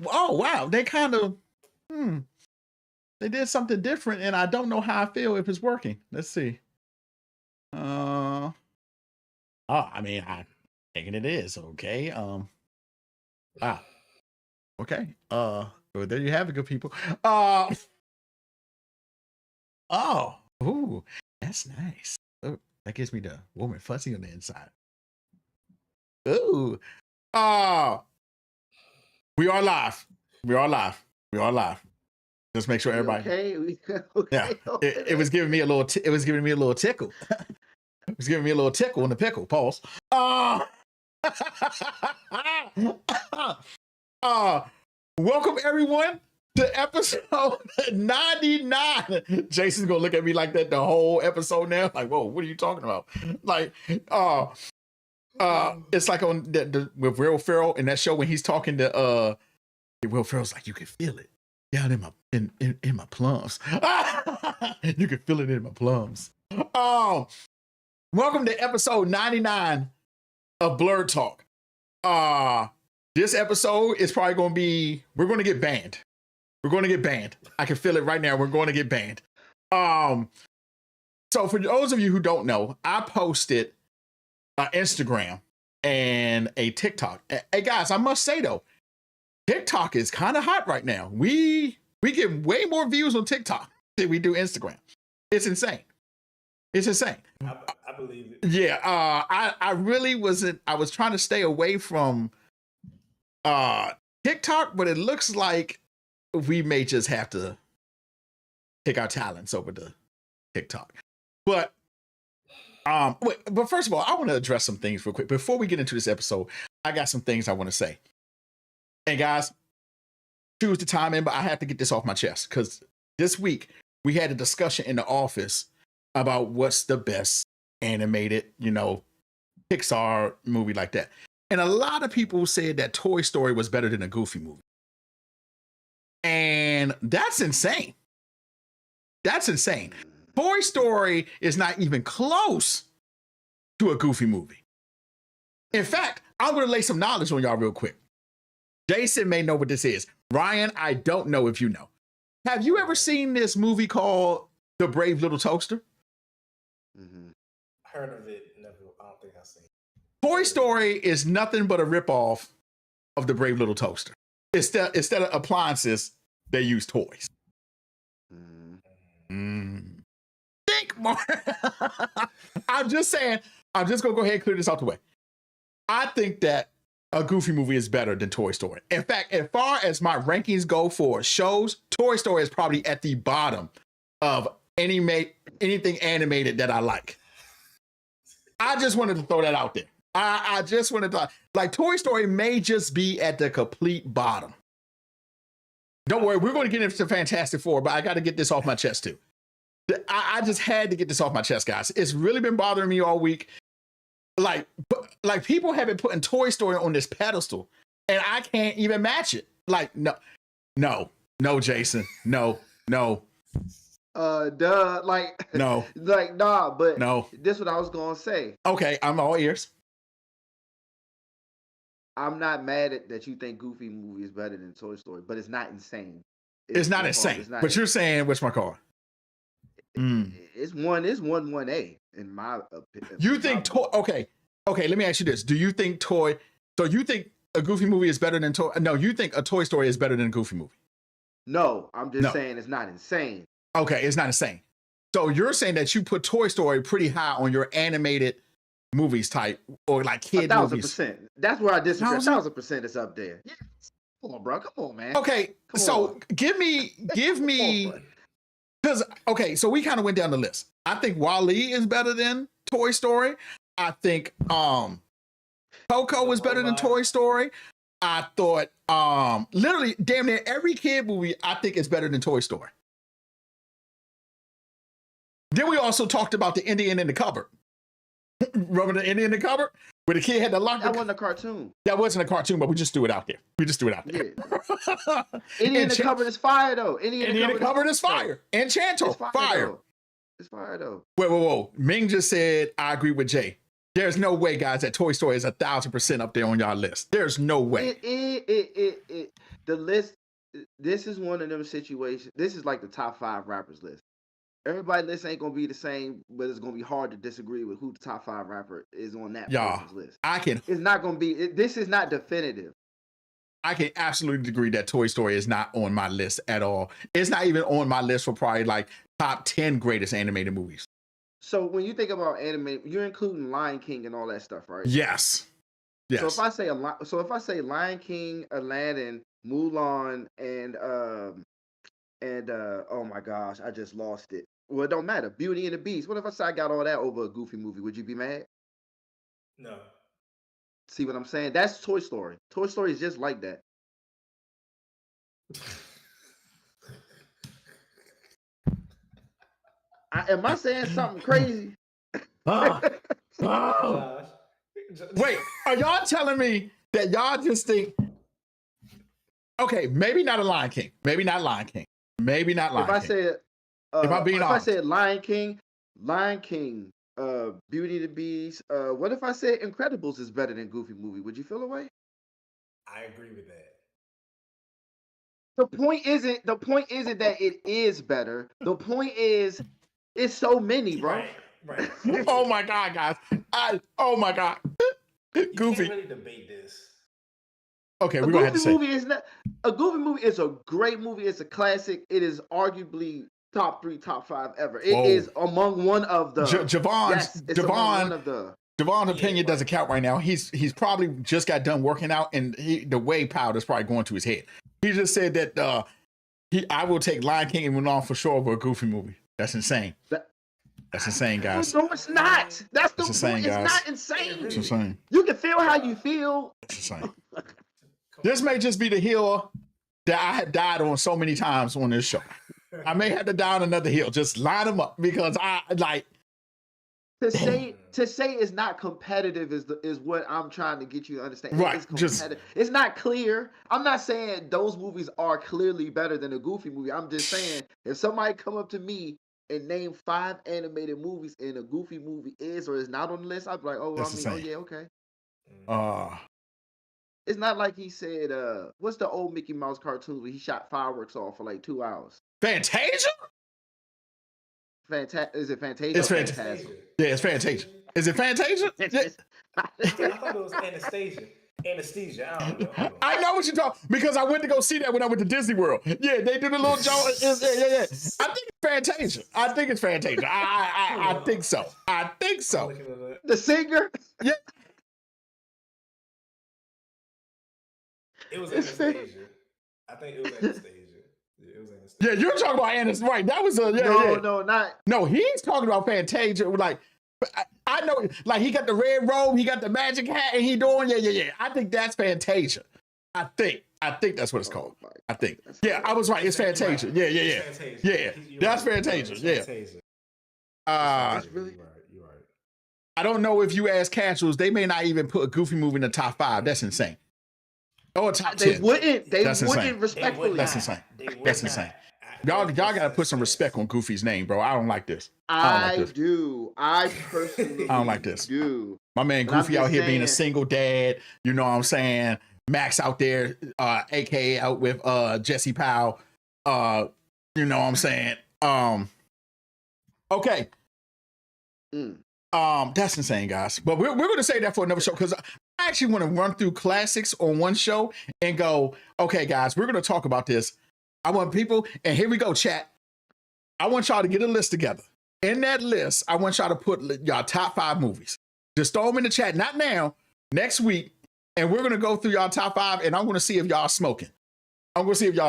Oh wow, they kind of they did something different, and I don't know how I feel if it's working. Let's see. Oh, I mean, I'm thinking it is okay. Wow. Okay. Well, there you have it, good people. Oh, ooh, that's nice. Oh, that gives me the warm and fuzzy on the inside. Ooh. We are live. We are live. We are live. Just make sure everybody. Okay. Yeah. It was giving me a little. It was giving me a little tickle. It was giving me a little tickle in the pickle. Pause. Welcome everyone to episode 99. Jason's gonna look at me like that the whole episode now. Like, whoa, what are you talking about? Like, it's like on with Will Ferrell in that show when he's talking to Will Ferrell's like, you can feel it down in my plums. You can feel it in my plums. Welcome to episode 99 of Blerd Talk. This episode is probably going to be, we're going to get banned. We're going to get banned. I can feel it right now. We're going to get banned. So for those of you who don't know, I posted an Instagram and a TikTok. Hey guys, I must say though, TikTok is kind of hot right now. We get way more views on TikTok than we do Instagram. It's insane. It's insane. I believe it. Yeah, I really wasn't. I was trying to stay away from TikTok, but it looks like we may just have to take our talents over to TikTok. But first of all, I want to address some things real quick before we get into this episode. I got some things I want to say. And guys, choose the time in, but I have to get this off my chest because this week we had a discussion in the office about what's the best animated, Pixar movie like that. And a lot of people said that Toy Story was better than a Goofy movie. And that's insane. That's insane. Toy Story is not even close to a Goofy movie. In fact, I'm going to lay some knowledge on y'all real quick. Jason may know what this is. Ryan, I don't know if you know. Have you ever seen this movie called The Brave Little Toaster? Mm-hmm. Heard of it. Never. I don't think I've seen it. Toy Story is nothing but a ripoff of The Brave Little Toaster. Instead of appliances, they use toys. Think more. I'm just saying, I'm just going to go ahead and clear this out the way. I think that a Goofy movie is better than Toy Story. In fact, as far as my rankings go for shows, Toy Story is probably at the bottom of anything animated that I like. I just wanted to throw that out there. I just wanted to, like, Toy Story may just be at the complete bottom. Don't worry, we're going to get into Fantastic Four, but I got to get this off my chest too. I just had to get this off my chest, guys. It's really been bothering me all week. Like people have been putting Toy Story on this pedestal, and I can't even match it. Like, no, Jason, no. Like, no, like, nah, but no. This is what I was gonna say. Okay, I'm all ears. I'm not mad at that you think Goofy movie is better than Toy Story, but it's not insane. It's not insane. But you're saying which my car? It's 1A in my opinion. You think okay? Let me ask you this: do you think So you think a Goofy movie is better than Toy? No, you think a Toy Story is better than a Goofy movie? No, I'm just saying it's not insane. Okay, it's not insane. So you're saying that you put Toy Story pretty high on your animated movies type, or like kid 1,000%. That's where I disagree. 1,000% is up there. Yeah. Come on, bro. Come on, man. Okay, give me, because so we kind of went down the list. I think WALL-E is better than Toy Story. I think Coco is better than Toy Story. I thought literally damn near every kid movie I think is better than Toy Story. Then we also talked about the Indian in the cupboard. Remember the Indian in the cupboard? Where the kid had the lock. That wasn't a cartoon. That wasn't a cartoon, but we just threw it out there. Yeah. Indian in the cupboard is fire, though. Indian in the cupboard is fire. Enchanto, fire. It's fire, though. Whoa. Ming just said, I agree with Jay. There's no way, guys, that Toy Story is 1,000% up there on y'all list. There's no way. The list. This is one of them situations. This is like the top 5 rappers list. Everybody's list ain't gonna be the same, but it's gonna be hard to disagree with who the top 5 rapper is on that person's list. It's not gonna be. This is not definitive. I can absolutely agree that Toy Story is not on my list at all. It's not even on my list for probably like top 10 greatest animated movies. So when you think about anime, you're including Lion King and all that stuff, right? Yes. Yes. So if I say Lion King, Aladdin, Mulan, and oh my gosh, I just lost it. Well, it don't matter. Beauty and the Beast. What if I say I got all that over a Goofy movie? Would you be mad? No. See what I'm saying? That's Toy Story. Toy Story is just like that. Am I saying something crazy? Wait, are y'all telling me that y'all just think, okay, maybe not a Lion King. Maybe not Lion King. Maybe not Lion King. If I said Lion King, Beauty and the Beast, what if I said Incredibles is better than Goofy movie? Would you feel away? I agree with that. The point isn't that it is better. The point is it's so many, bro. Right. Oh my God, guys. Oh my God. Goofy. You can't really debate this. Okay, we're gonna have to say a Goofy movie is a great movie. It's a classic. It is arguably top 3, top 5 ever. It is among one of the Javon's opinion doesn't count right now. He's probably just got done working out, and the whey powder is probably going to his head. He just said that I will take Lion King and Mulan for sure over a Goofy movie. That's insane. That's insane, guys. No, it's not. That's the insane, point. guys. It's not insane. It's insane. You can feel how you feel. It's insane. This may just be the hill that I have died on so many times on this show. I may have to die on another hill. Just line them up because I like to say it's not competitive is what I'm trying to get you to understand. Right. It's competitive. It's not clear. I'm not saying those movies are clearly better than a Goofy movie. I'm just saying if somebody come up to me and name 5 animated movies and a Goofy movie is or is not on the list, I'd be like, yeah, okay. It's not like he said, what's the old Mickey Mouse cartoon where he shot fireworks off for like 2 hours? Fantasia? Is it Fantasia? It's Fantasia. Yeah, it's Fantasia. Is it Fantasia? I thought it was Anastasia. I know what you're talking because I went to go see that when I went to Disney World. Yeah, they did a little joke. Yeah. I think it's Fantasia. I think so. I think so. The singer? Yeah. It was Anastasia. I think it was Anastasia. Yeah, you're talking about Anastasia. Right. That was No, he's talking about Fantasia. Like, I know, like he got the red robe, he got the magic hat, and he doing, yeah. I think that's Fantasia. I think that's what it's called. I think. Yeah, I was right. It's Fantasia. Yeah. Yeah, that's Fantasia. Yeah. You're right. I don't know if you ask casuals, they may not even put a Goofy movie in the top 5. That's insane. Or top 10. They wouldn't respectfully. That's insane. That's insane. Y'all gotta put some respect on Goofy's name, bro. I don't like this. I do. I personally I don't like this. do. My man Goofy out here being a single dad. You know what I'm saying? Max out there, aka out with Jesse Powell. You know what I'm saying? Okay. That's insane, guys. But we're gonna say that for another show because I actually want to run through classics on one show and go, okay, guys, we're gonna talk about this. I want people, and here we go, chat. I want y'all to get a list together. In that list, I want y'all to put y'all top 5 movies. Just throw them in the chat, not now, next week, and we're gonna go through y'all top 5, and I'm gonna see if y'all smoking. Go ahead.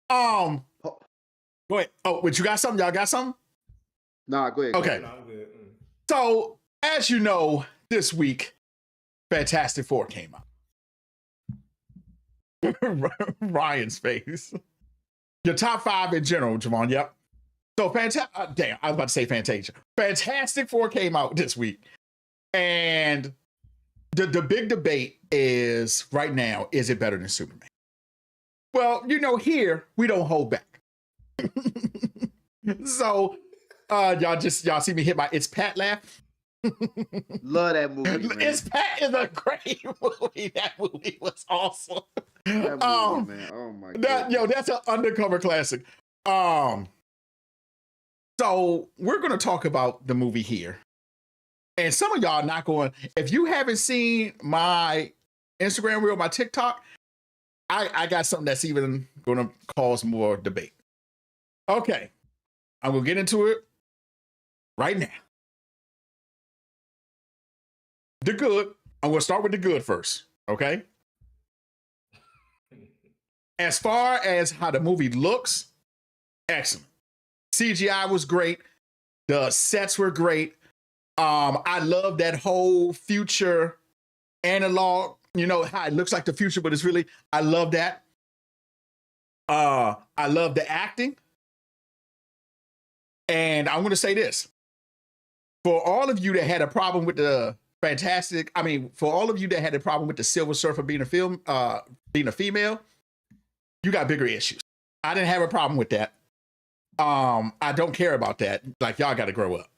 Oh, wait, you got something? Y'all got something? Nah, go ahead. Okay. No, I'm good. So, as you know, this week, Fantastic Four came out. Ryan's face. Your top 5 in general, Javon. Yep. So, damn, I was about to say Fantasia. Fantastic Four came out this week. And the big debate is, right now, is it better than Superman? Well, here, we don't hold back. So, Y'all see me hit my it's Pat laugh. Love that movie, man. It's Pat is a great movie. That movie was awesome. That movie, man. Oh my god. That's an undercover classic. So we're gonna talk about the movie here. And some of y'all are not going, if you haven't seen my Instagram reel, my TikTok, I got something that's even gonna cause more debate. Okay. I'm gonna get into it right now. The good. I'm gonna start with the good first. Okay. As far as how the movie looks, excellent. CGI was great. The sets were great. I love that whole future analog, how it looks like the future, but it's really, I love that. I love the acting. And I'm going to say this. For all of you that had a problem with for all of you that had a problem with the Silver Surfer being a female, you got bigger issues. I didn't have a problem with that. I don't care about that. Like, y'all got to grow up.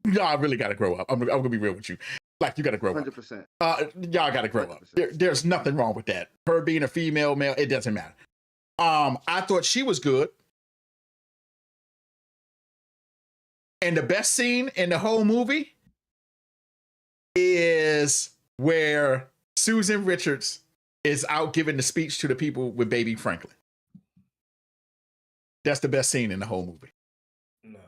Y'all really got to grow up. I'm going to be real with you. Like, you got to grow 100%. up. Y'all got to grow 100%. Up. There's nothing wrong with that. Her being a female, male, it doesn't matter. I thought she was good. And the best scene in the whole movie is where Susan Richards is out giving the speech to the people with Baby Franklin. That's the best scene in the whole movie. No,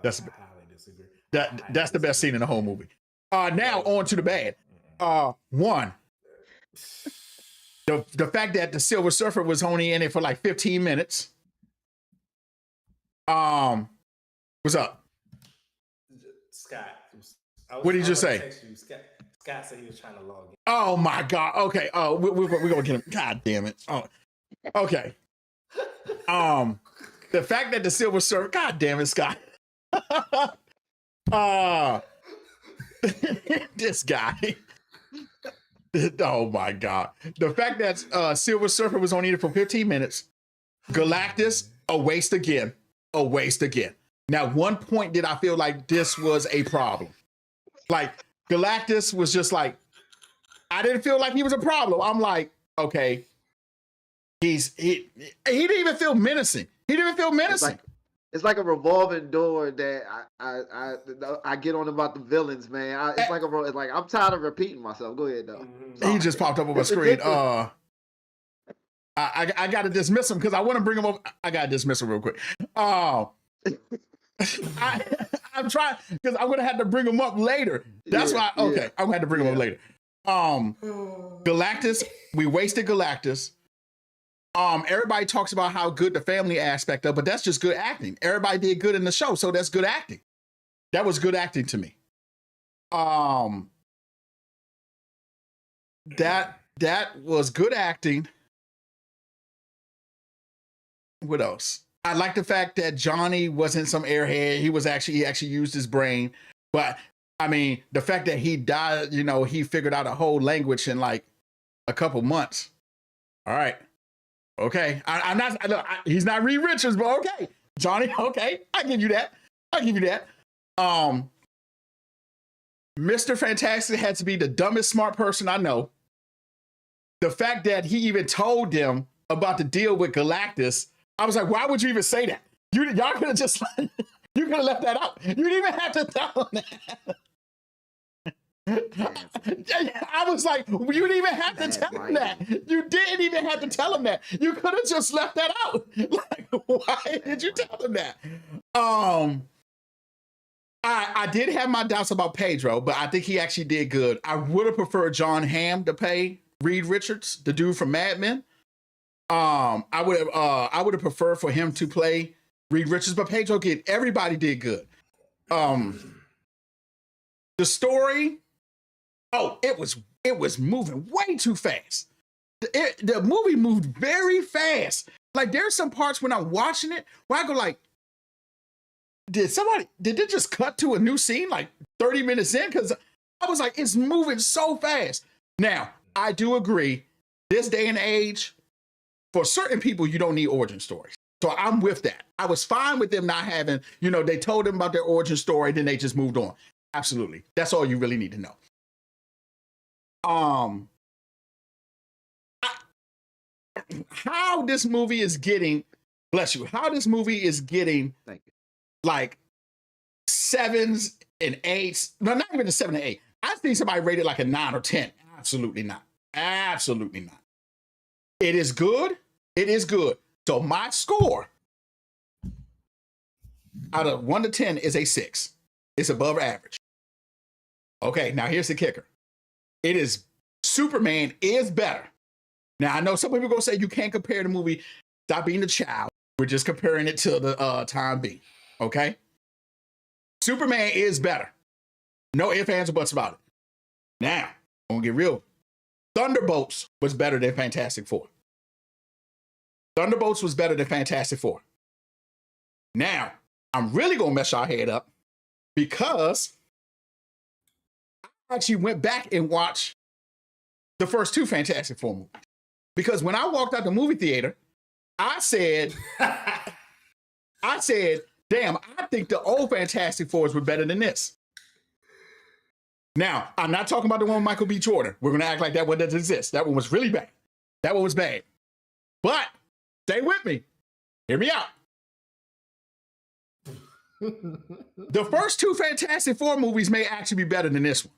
that's I highly disagree. That's the best scene in the whole movie. Now on to the bad. One, the fact that the Silver Surfer was only in it for like 15 minutes. What's up? Scott. What did you just say? Scott said he was trying to log in. Oh my God. Okay. Oh, we're gonna get him. God damn it. Oh, okay. The fact that the Silver Surfer. God damn it, Scott. This guy. Oh my God. The fact that Silver Surfer was only in it for 15 minutes. Galactus, a waste again. A waste again. Now, one point did I feel like this was a problem. Like, Galactus was just like, I didn't feel like he was a problem. I'm like, okay, he didn't even feel menacing. He didn't even feel menacing. It's like a revolving door that I get on about the villains, man. It's like I'm tired of repeating myself. Go ahead, though. He just popped up on my screen. I got to dismiss him because I want to bring him up. I got to dismiss him real quick. I'm trying because I'm gonna have to bring him up later. That's why. Okay, I'm gonna have to bring him up later. Galactus, we wasted Galactus. Everybody talks about how good the family aspect of, but that's just good acting. Everybody did good in the show, so that's good acting. That was good acting to me. That was good acting. What else? I like the fact that Johnny wasn't some airhead. He actually used his brain. But I mean, the fact that he died, he figured out a whole language in like a couple months. All right. Okay. He's not Reed Richards, but okay. Johnny, okay. I give you that. Mr. Fantastic had to be the dumbest smart person I know. The fact that he even told them about the deal with Galactus, I was like, why would you even say that? Y'all could have just, you could have left that out. You didn't even have to tell him that. I was like, you didn't even have to tell him that. You didn't even have to tell him that. You could have just left that out. Like, why did you tell him that? I did have my doubts about Pedro, but I think he actually did good. I would have preferred John Hamm to play Reed Richards, the dude from Mad Men. I would have preferred for him to play Reed Richards, but Pedro did. Everybody did good. The story, it was moving way too fast. The movie moved very fast. Like, there's some parts when I'm watching it where I go like, did they just cut to a new scene like 30 minutes in? Because I was like, it's moving so fast. Now, I do agree, this day and age, for certain people, you don't need origin stories. So I'm with that. I was fine with them not having, they told them about their origin story, then they just moved on. Absolutely. That's all you really need to know. How this movie is getting, bless you, how this movie is getting like 7s and 8s. No, not even a 7 and 8. I think somebody rated like a 9 or 10. Absolutely not. Absolutely not. It is good. It is good. So my score out of 1 to 10 is a 6. It's above average. Okay, now here's the kicker. Superman is better. Now, I know some people are going to say you can't compare the movie. Stop being a child. We're just comparing it to the time being. Okay? Superman is better. No ifs, ands, or buts about it. Now, I'm going to get real. Thunderbolts was better than Fantastic Four. Thunderbolts was better than Fantastic Four. Now, I'm really going to mess y'all head up because I actually went back and watched the first 2 Fantastic Four movies. Because when I walked out the movie theater, I said, damn, I think the old Fantastic Fours were better than this. Now, I'm not talking about the one with Michael B. Jordan. We're going to act like that one doesn't exist. That one was really bad. That one was bad. But stay with me. Hear me out. The first 2 Fantastic Four movies may actually be better than this one.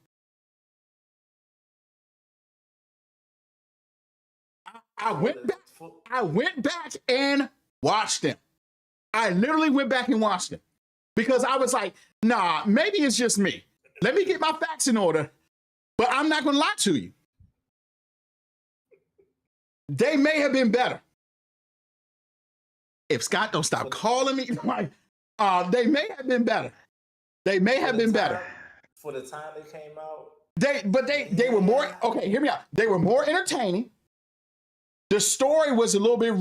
I went back and watched them. I literally went back and watched them because I was like, nah, maybe it's just me. Let me get my facts in order, but I'm not going to lie to you. They may have been better. If Scott don't stop calling me, they may have been better. They may have been better. For the time they came out. They were more, okay, hear me out. They were more entertaining. The story was a little bit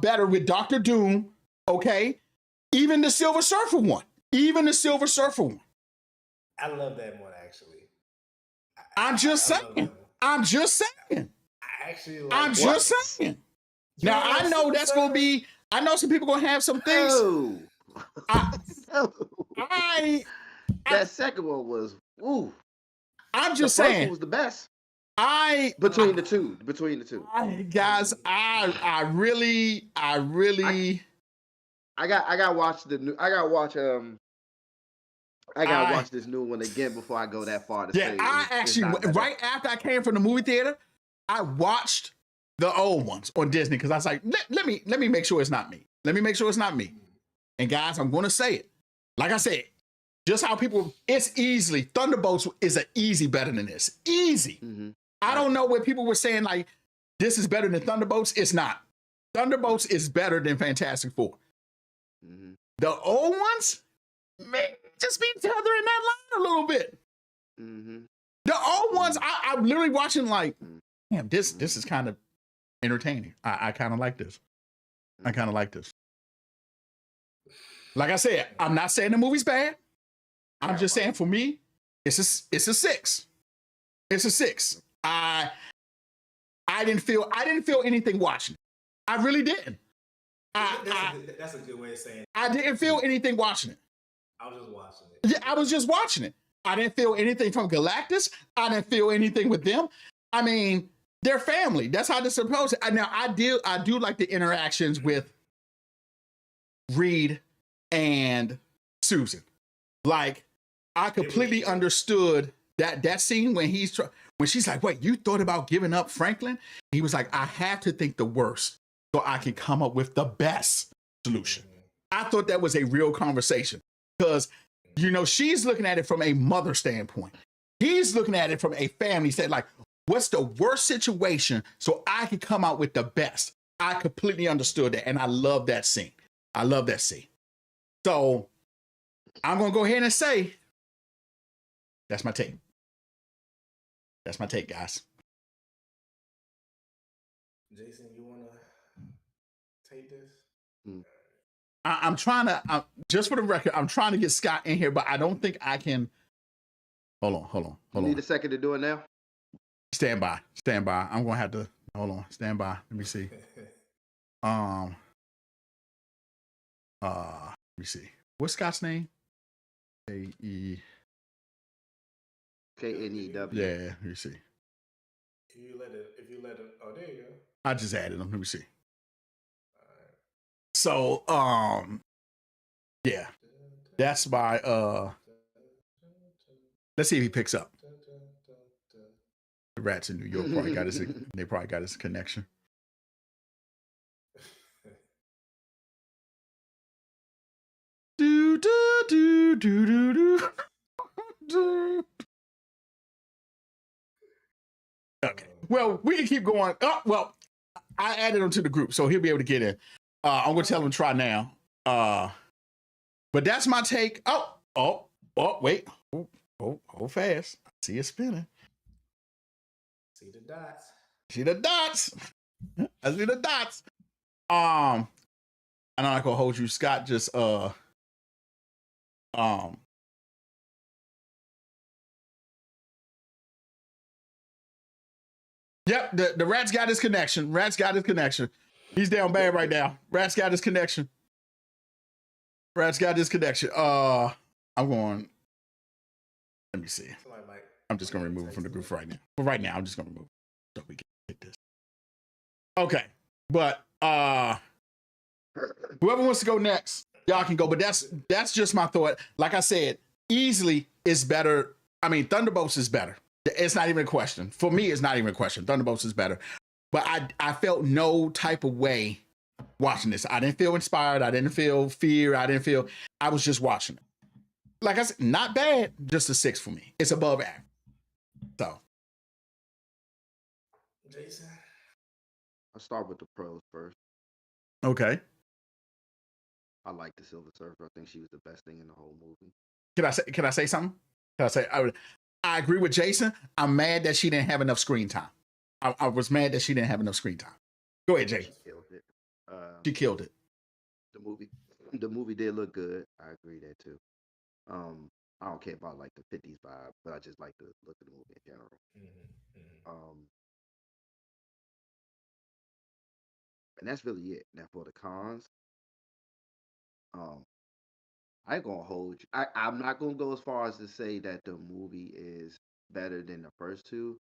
better with Dr. Doom, okay? Even the Silver Surfer one. I love that one, actually. I'm just saying. I actually like saying. Now, I know that's going to be, I know some people going to have some things. That second one was, ooh. I'm just saying. The first one was the best. Between the two. Guys, I really I gotta watch this new one again before I go that far to say. I actually right after I came from the movie theater, I watched the old ones on Disney because I was like, let me make sure it's not me. Let me make sure it's not me. And guys, I'm gonna say it. Like I said, just how people, it's easily, Thunderbolts is an easy better than this. Easy. Mm-hmm. I don't know what people were saying, like, this is better than Thunderbolts. It's not. Thunderbolts is better than Fantastic Four. Mm-hmm. The old ones may just be tethering that line a little bit. Mm-hmm. The old ones, I'm literally watching like, damn, this is kind of entertaining. I kind of like this. I kind of like this. Like I said, I'm not saying the movie's bad. I'm just saying for me, it's a 6. It's a 6. I didn't feel anything watching it. I really didn't. That's a good way of saying it. I didn't feel anything watching it. I was just watching it. Yeah, I was just watching it. I didn't feel anything from Galactus. I didn't feel anything with them. I mean, they're family. That's how they're supposed to. Now, I do like the interactions with Reed and Susan. Like, I completely understood that scene when she's like, wait, you thought about giving up Franklin? He was like, I have to think the worst so I can come up with the best solution. I thought that was a real conversation because, she's looking at it from a mother standpoint. He's looking at it from a family standpoint. Like, what's the worst situation so I can come out with the best? I completely understood that. And I love that scene. So I'm going to go ahead and say, that's my take. That's my take, guys. Jason, you want to take this? I'm trying to, just for the record, I'm trying to get Scott in here, but I don't think I can. Hold on. You need a second to do it now? Stand by. I'm going to have to, hold on. Stand by. Let me see. Let me see. What's Scott's name? A-E. K-N-E-W. Yeah, let me see. If you let it, oh, there you go. I just added him. Let me see. All right. So, yeah, that's my, let's see if he picks up. The rats in New York probably got his connection. Do, do, do, do, do, do. Do. Okay. Well, we can keep going. Oh, well, I added him to the group, so he'll be able to get in. I'm gonna tell him to try now. But that's my take. Oh, wait. Hold fast. I see it spinning. See the dots. See the dots. I see the dots. I'm not gonna hold you, Scott. Just Yep, the rat's got his connection. Rat's got his connection. He's down bad right now. Rat's got his connection. Rat's got his connection. I'm going. Let me see. I'm just gonna remove him from the group right now. But right now, I'm just gonna remove him so we can get this. Okay, but whoever wants to go next, y'all can go. But that's just my thought. Like I said, easily is better. I mean, Thunderbolts is better. It's not even a question. For me, it's not even a question. Thunderbolts is better. But I felt no type of way watching this. I didn't feel inspired. I didn't feel fear. I was just watching it. Like I said, not bad, just a 6 for me. It's above average. So. Jason? I'll start with the pros first. Okay. I like the Silver Surfer. I think she was the best thing in the whole movie. Can I say something? I agree with Jason. I'm mad that she didn't have enough screen time. I was mad that she didn't have enough screen time. Go ahead, Jay. She killed it. She killed it. The movie did look good. I agree that too. I don't care about like the 50s vibe, but I just like the look of the movie in general. And that's really it. Now for the cons, I ain't gonna hold you. I'm not gonna go as far as to say that the movie is better than the first two,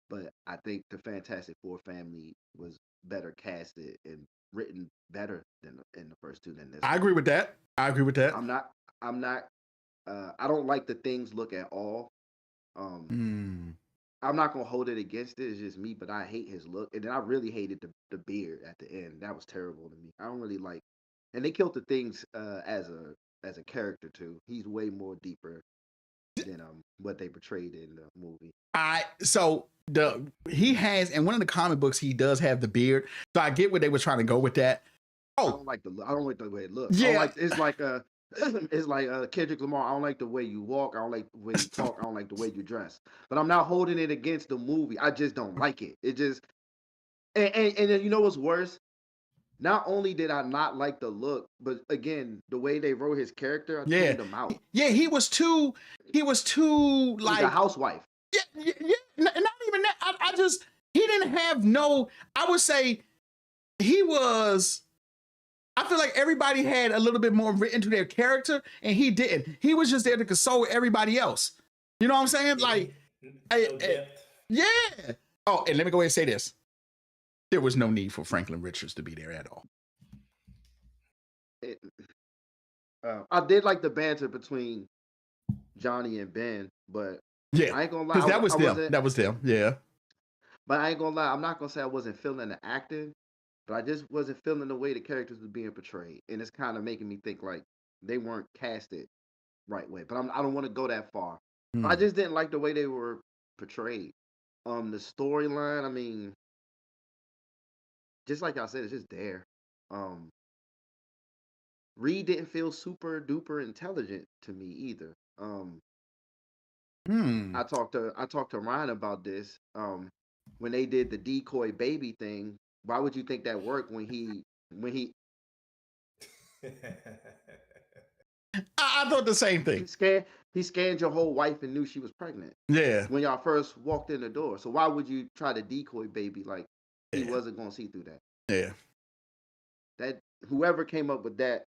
but I think the Fantastic Four family was better casted and written better than in the first two than this. I agree with that. I'm not. I don't like the Things look at all. I'm not gonna hold it against it. It's just me, but I hate his look, and then I really hated the beard at the end. That was terrible to me. I don't really like, and they killed the Things as a character too. He's way more deeper than what they portrayed in the movie. He has, in one of the comic books, he does have the beard. So I get where they were trying to go with that. I don't like the look. I don't like the way it looks. Yeah, it's like Kendrick Lamar. I don't like the way you walk. I don't like the way you talk. I don't like the way you dress. But I'm not holding it against the movie. I just don't like it. It just and then you know what's worse? Not only did I not like the look, but again, the way they wrote his character, I tuned him out. Yeah, he was too like he's a housewife. Yeah, not even that. He didn't have no. I would say he was. I feel like everybody had a little bit more written to their character, and he didn't. He was just there to console everybody else. You know what I'm saying? Like, yeah. Oh, and let me go ahead and say this. There was no need for Franklin Richards to be there at all. I did like the banter between Johnny and Ben, but yeah, I ain't gonna lie. Because that was them. Yeah. But I ain't gonna lie. I'm not gonna say I wasn't feeling the acting, but I just wasn't feeling the way the characters were being portrayed, and it's kind of making me think like they weren't casted right way. But I don't want to go that far. I just didn't like the way they were portrayed. The storyline, I mean, just like y'all said, it's just there. Reed didn't feel super duper intelligent to me either. I talked to Ryan about this. When they did the decoy baby thing, why would you think that worked when he I thought the same thing. He scanned your whole wife and knew she was pregnant. Yeah. When y'all first walked in the door. So why would you try to decoy baby like he wasn't gonna see through that? Yeah. That whoever came up with that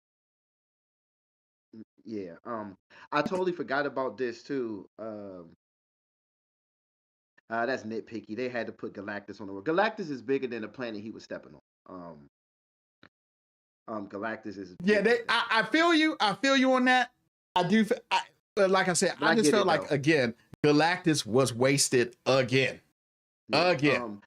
Yeah. I totally forgot about this too. That's nitpicky. They had to put Galactus on the world. Galactus is bigger than the planet he was stepping on. Galactus is Yeah, bigger. I feel you. I feel you on that. I do. But like I said, But I I just get felt it like though. again, Galactus was wasted again. Yeah. Again.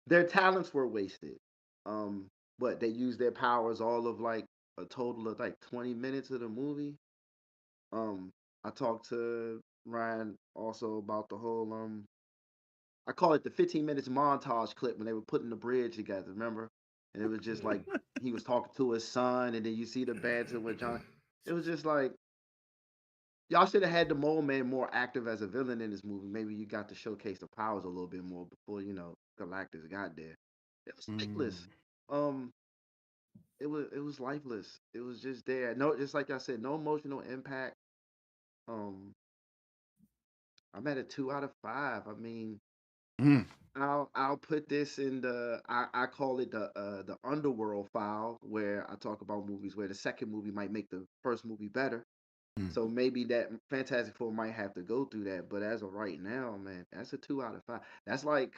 Their talents were wasted. But they used their powers all of like a total of like 20 minutes of the movie. Um, I talked to Ryan also about the whole I call it the 15 minutes montage clip when they were putting the bridge together, remember? And it was just like he was talking to his son, and then you see the banter with John. It was just like y'all should have had the Mole Man more active as a villain in this movie. Maybe you got to showcase the powers a little bit more before Galactus got there. It was lifeless. Um, it was lifeless. It was just there. No, just like I said, no emotional impact. Um, I'm at a 2 out of 5. I mean, Mm. I'll put this in I call it the underworld file where I talk about movies where the second movie might make the first movie better. Mm. So maybe that Fantastic Four might have to go through that. But as of right now, man, that's a 2 out of 5. That's like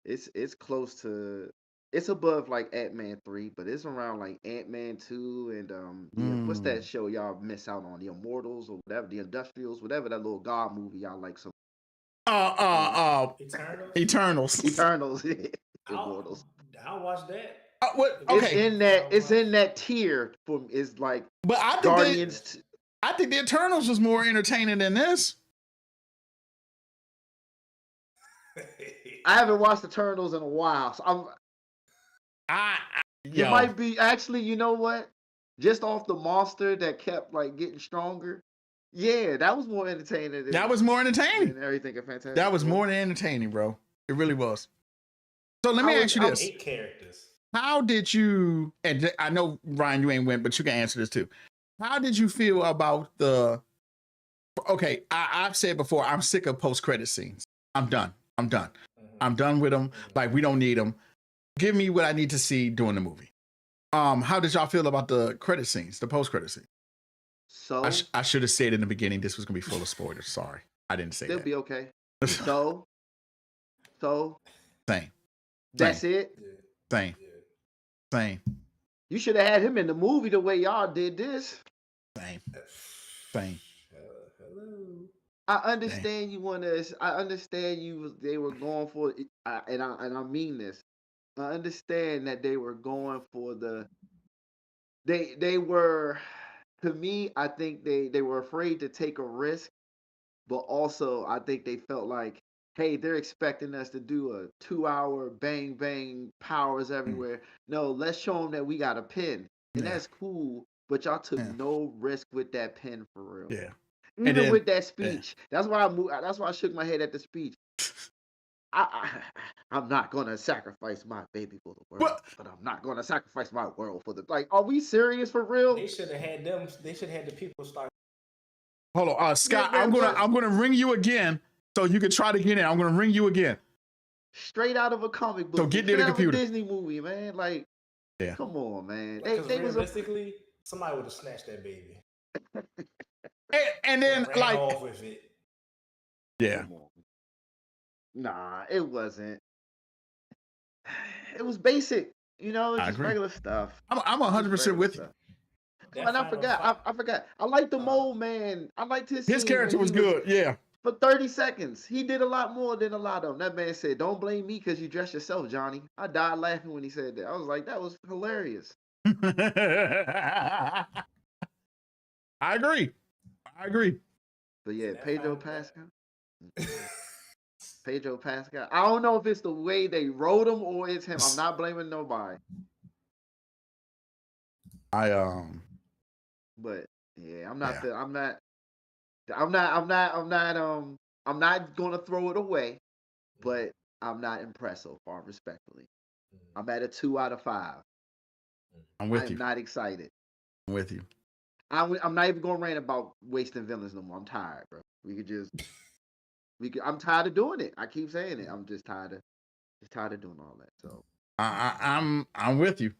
it's close to it's above like Ant-Man 3, but it's around like Ant-Man 2 and what's that show y'all miss out on? The Immortals or whatever, the Industrials, whatever that little God movie y'all like so Eternals. Eternals. Eternals. I'll, Immortals. I'll watch that. What? It's Okay, in that tier for it's like but I think Guardians. I think the Eternals was more entertaining than this. I haven't watched Eternals in a while, so you might be actually. You know what? Just off the monster that kept like getting stronger. Yeah, that was more entertaining That was more entertaining. than everything in Fantastic That was Four. more than entertaining, bro. It really was. So let me ask you this: 8 characters. How did you? And I know Ryan, you ain't went, but you can answer this too. How did you feel about the? Okay, I've said before, I'm sick of post-credit scenes. I'm done. I'm done with them. Like we don't need them. Give me what I need to see during the movie. How did y'all feel about the credit scenes, the post-credit scene? So I should have said in the beginning this was gonna be full of spoilers. Sorry, I didn't say they'll that. be okay. So Same. that's it. Same. You should have had him in the movie the way y'all did this. Same. Hello. I understand you want to. I understand you. They were going for it, and I mean this. I understand that they were going for the. They were, to me. I think they were afraid to take a risk, but also I think they felt like, hey, they're expecting us to do a 2 hour bang bang powers everywhere. No, let's show them that we got a pen, and that's cool. But y'all took no risk with that pen for real. Yeah. Even with that speech, that's why I moved. That's why I shook my head at the speech. I'm not gonna sacrifice my baby for the world, but I'm not gonna sacrifice my world for the like. Are we serious for real? They should have had them. They should have had the people start. Hold on, Scott. Yeah, man, I'm gonna ring you again so you can try to get in. I'm gonna ring you again. Straight out of a comic book. So get near the computer. A Disney movie, man. Like, come on, man. Like, they realistically, somebody would have snatched that baby. and then ran like off with it. Yeah. Nah, it wasn't. It was basic. You know, it's just regular stuff. I'm 100% with you. And I forgot. I forgot. I liked the Mole Man. I liked his character was good. Yeah. For 30 seconds. He did a lot more than a lot of them. That man said, "Don't blame me because you dressed yourself, Johnny." I died laughing when he said that. I was like, that was hilarious. I agree. But yeah, Pedro Pascal. Pedro Pascal. I don't know if it's the way they wrote him or it's him. I'm not blaming nobody. But yeah, I'm not gonna throw it away, but I'm not impressed so far, respectfully. I'm at a 2 out of 5. I'm with you. I'm not excited. I'm with you. I'm not even gonna rant about wasting villains no more. I'm tired, bro. I'm tired of doing it. I keep saying it. I'm just tired of doing all that. So I'm with you.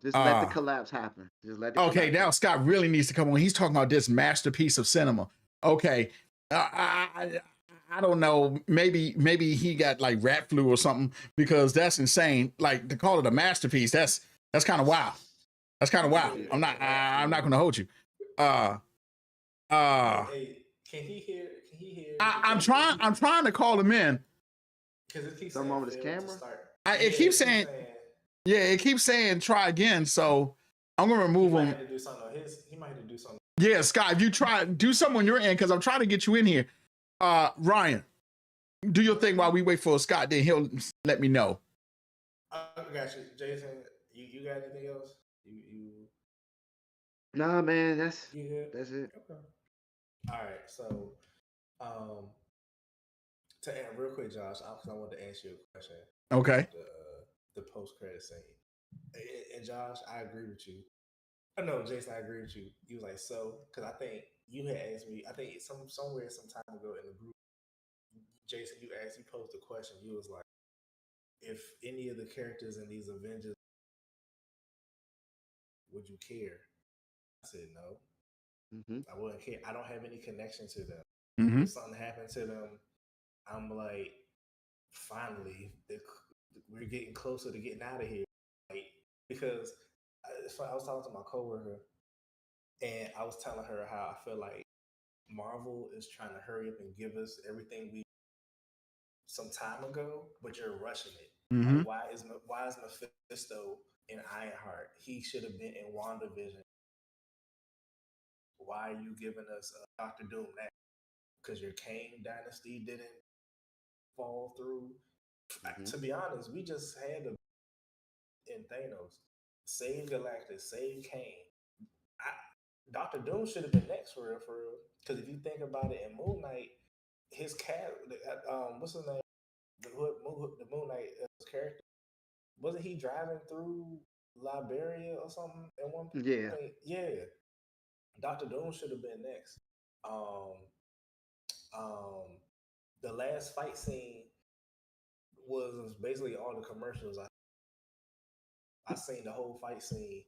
Just let the collapse happen. Just let the Okay, collapse now happen. Scott really needs to come on. He's talking about this masterpiece of cinema. Okay, I don't know. Maybe he got like rat flu or something because that's insane. Like to call it a masterpiece, that's kind of wild. That's kind of wild. I'm not going to hold you. Hey, can he hear? Can he hear? I'm trying to call him in. Because it keeps Something saying on his camera. It keeps saying. Yeah, it keeps saying try again. So I'm gonna remove him. He might have to do something on his. He might have to do something. Yeah, Scott, if you try do something on your end, because I'm trying to get you in here. Ryan, do your thing while we wait for Scott. Then he'll let me know. I got you, Jason. You got anything else? You. Nah, man, that's it. Okay. All right, so, to add real quick, Josh, because I wanted to ask you a question. Okay. The post credit scene, and Josh, I agree with you. I know, Jason, I agree with you. You was like, so, because I think you had asked me. I think somewhere some time ago in the group, Jason, you posed a question. You was like, if any of the characters in these Avengers, would you care? I said no. I wouldn't care. I don't have any connection to them. If something happened to them, I'm like, finally, we're getting closer to getting out of here. Like, because I was talking to my coworker, and I was telling her how I feel like Marvel is trying to hurry up and give us everything we some time ago, but you're rushing it. Like, why is Mephisto in Ironheart? He should have been in WandaVision. Why are you giving us Doctor Doom now? Because your Kane dynasty didn't fall through. To be honest, we just had in Thanos save Galactus, save Kane. Doctor Doom should have been next for real. Because if you think about it, in Moon Knight, his cat, what's his name? The Moon Knight character, wasn't he driving through Liberia or something at one point? Yeah. Yeah. Doctor Doom should have been next. The last fight scene was basically all the commercials. I seen the whole fight scene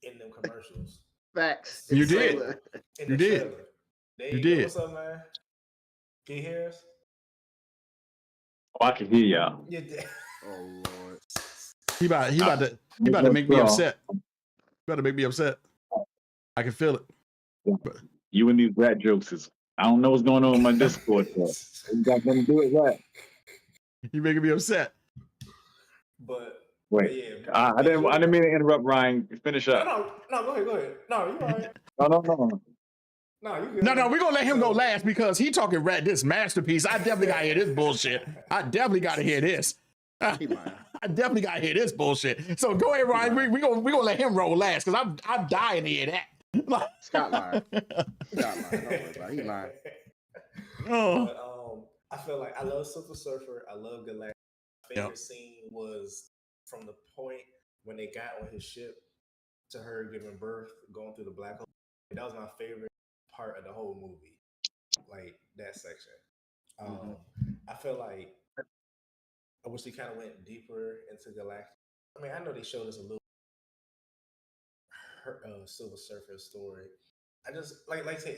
in them commercials. Facts. You did. You did. You did. What's up, man? Can you hear us? Oh, I can hear y'all. You did. Oh Lord. He about to make me upset. He about to make me upset. I can feel it. But you and these rat jokes is, I don't know what's going on in my Discord. You got nothing to do with that. You making me upset. But wait, yeah, I didn't mean to interrupt. Ryan, finish up. No, go ahead. No, you all right. No. No, you good. No, we're gonna let him go last because he talking rat this masterpiece. I definitely gotta hear this bullshit. I definitely gotta hear this. I definitely gotta hear this bullshit. So go ahead, Ryan. We gonna let him roll last because I'm dying to hear that. Scott lying. Don't worry about it. He lying. But, I feel like I love Silver Surfer. I love Galactus. My favorite scene was from the point when they got on his ship to her giving birth, going through the black hole. That was my favorite part of the whole movie, like that section. I feel like I wish they kind of went deeper into Galactus. I mean, I know they showed us a little Silver Surfer story. I just like I said,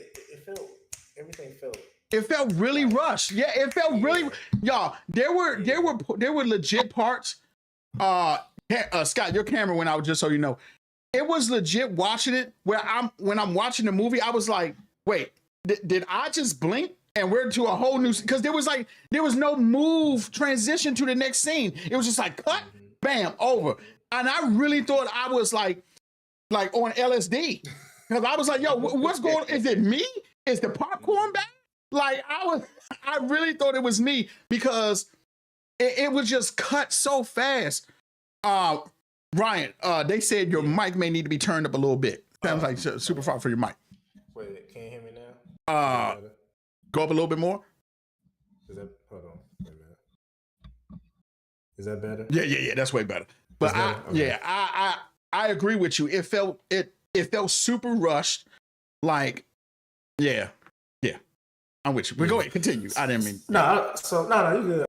everything felt. It felt really rushed. Yeah, it felt really. Y'all, there were legit parts. Scott, your camera went out, just so you know. It was legit watching it where when I'm watching the movie, I was like, wait, did I just blink and we're to a whole new, because there was no move transition to the next scene. It was just like cut, bam, over. And I really thought I was like on LSD. Because I was like, yo, what's going on? Is it me? Is the popcorn back? Like I really thought it was me because it was just cut so fast. Ryan, they said your mic may need to be turned up a little bit. Sounds like super far for your mic. Wait, can you hear me now? Go up a little bit more. Hold on. Wait a minute. Is that better? Yeah. That's way better. But I agree with you. It felt super rushed. Like, yeah. I'm with you. But go ahead, continue. I didn't mean. No, you good.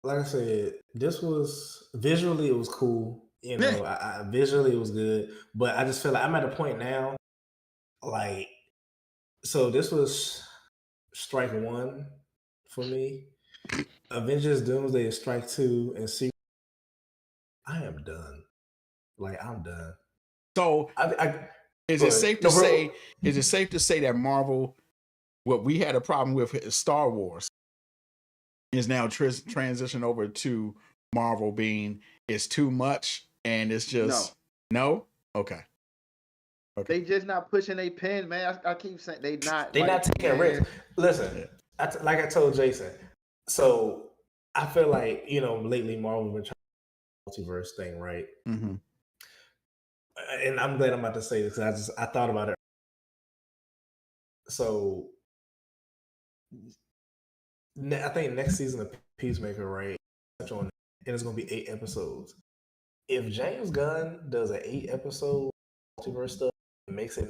Like I said, this was visually, it was cool. You know, visually it was good, but I just feel like I'm at a point now, like, so this was strike one for me. Avengers Doomsday is strike two, and see, I am done. Like, I'm done. So is it safe to say? Is it safe to say that Marvel, what we had a problem with Star Wars, is now transitioned over to Marvel being it's too much and it's just no? Okay. They just not pushing a pen, man. I keep saying they not taking risks. Listen, like I told Jason. So I feel like, you know, lately Marvel been trying multiverse thing, right? Mm-hmm. And I'm glad I'm about to say this because I thought about it. So I think next season of Peacemaker, right? And it's gonna be 8 episodes. If James Gunn does an 8-episode multiverse stuff and makes it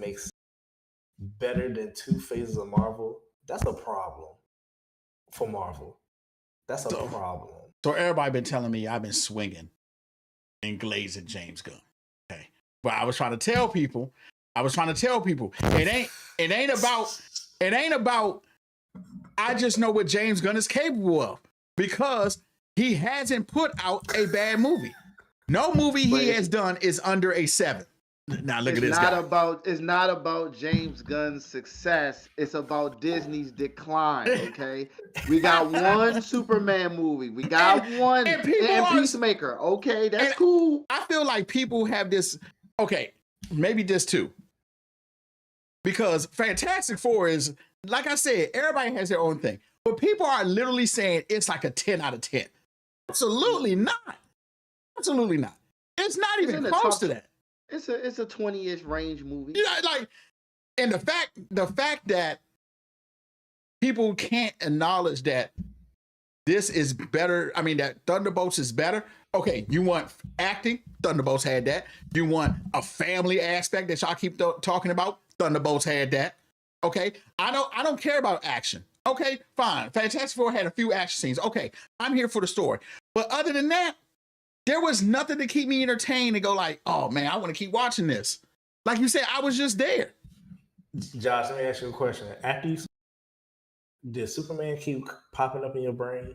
better than 2 phases of Marvel, that's a problem for Marvel. That's a problem. So everybody been telling me I've been swinging and glazing James Gunn. Okay. But I was trying to tell people, it ain't about I just know what James Gunn is capable of because he hasn't put out a bad movie. No movie he has done is under a 7. Now look at this guy. It's not about James Gunn's success. It's about Disney's decline. Okay, we got one Superman movie. We got one and Peacemaker. Okay, that's cool. I feel like people have this. Okay, maybe this too, because Fantastic Four is, like I said, everybody has their own thing, but people are literally saying it's like a 10 out of 10. Absolutely not. Absolutely not. It's not even close to that. It's a 20-ish range movie. Yeah, like, and the fact that people can't acknowledge that this is better. I mean, that Thunderbolts is better. Okay, you want acting? Thunderbolts had that. You want a family aspect that y'all keep talking about? Thunderbolts had that. Okay, I don't care about action. Okay, fine. Fantastic Four had a few action scenes. Okay, I'm here for the story. But other than that, there was nothing to keep me entertained and go like, oh man, I want to keep watching this. Like you said, I was just there. Josh, let me ask you a question. After you, did Superman keep popping up in your brain?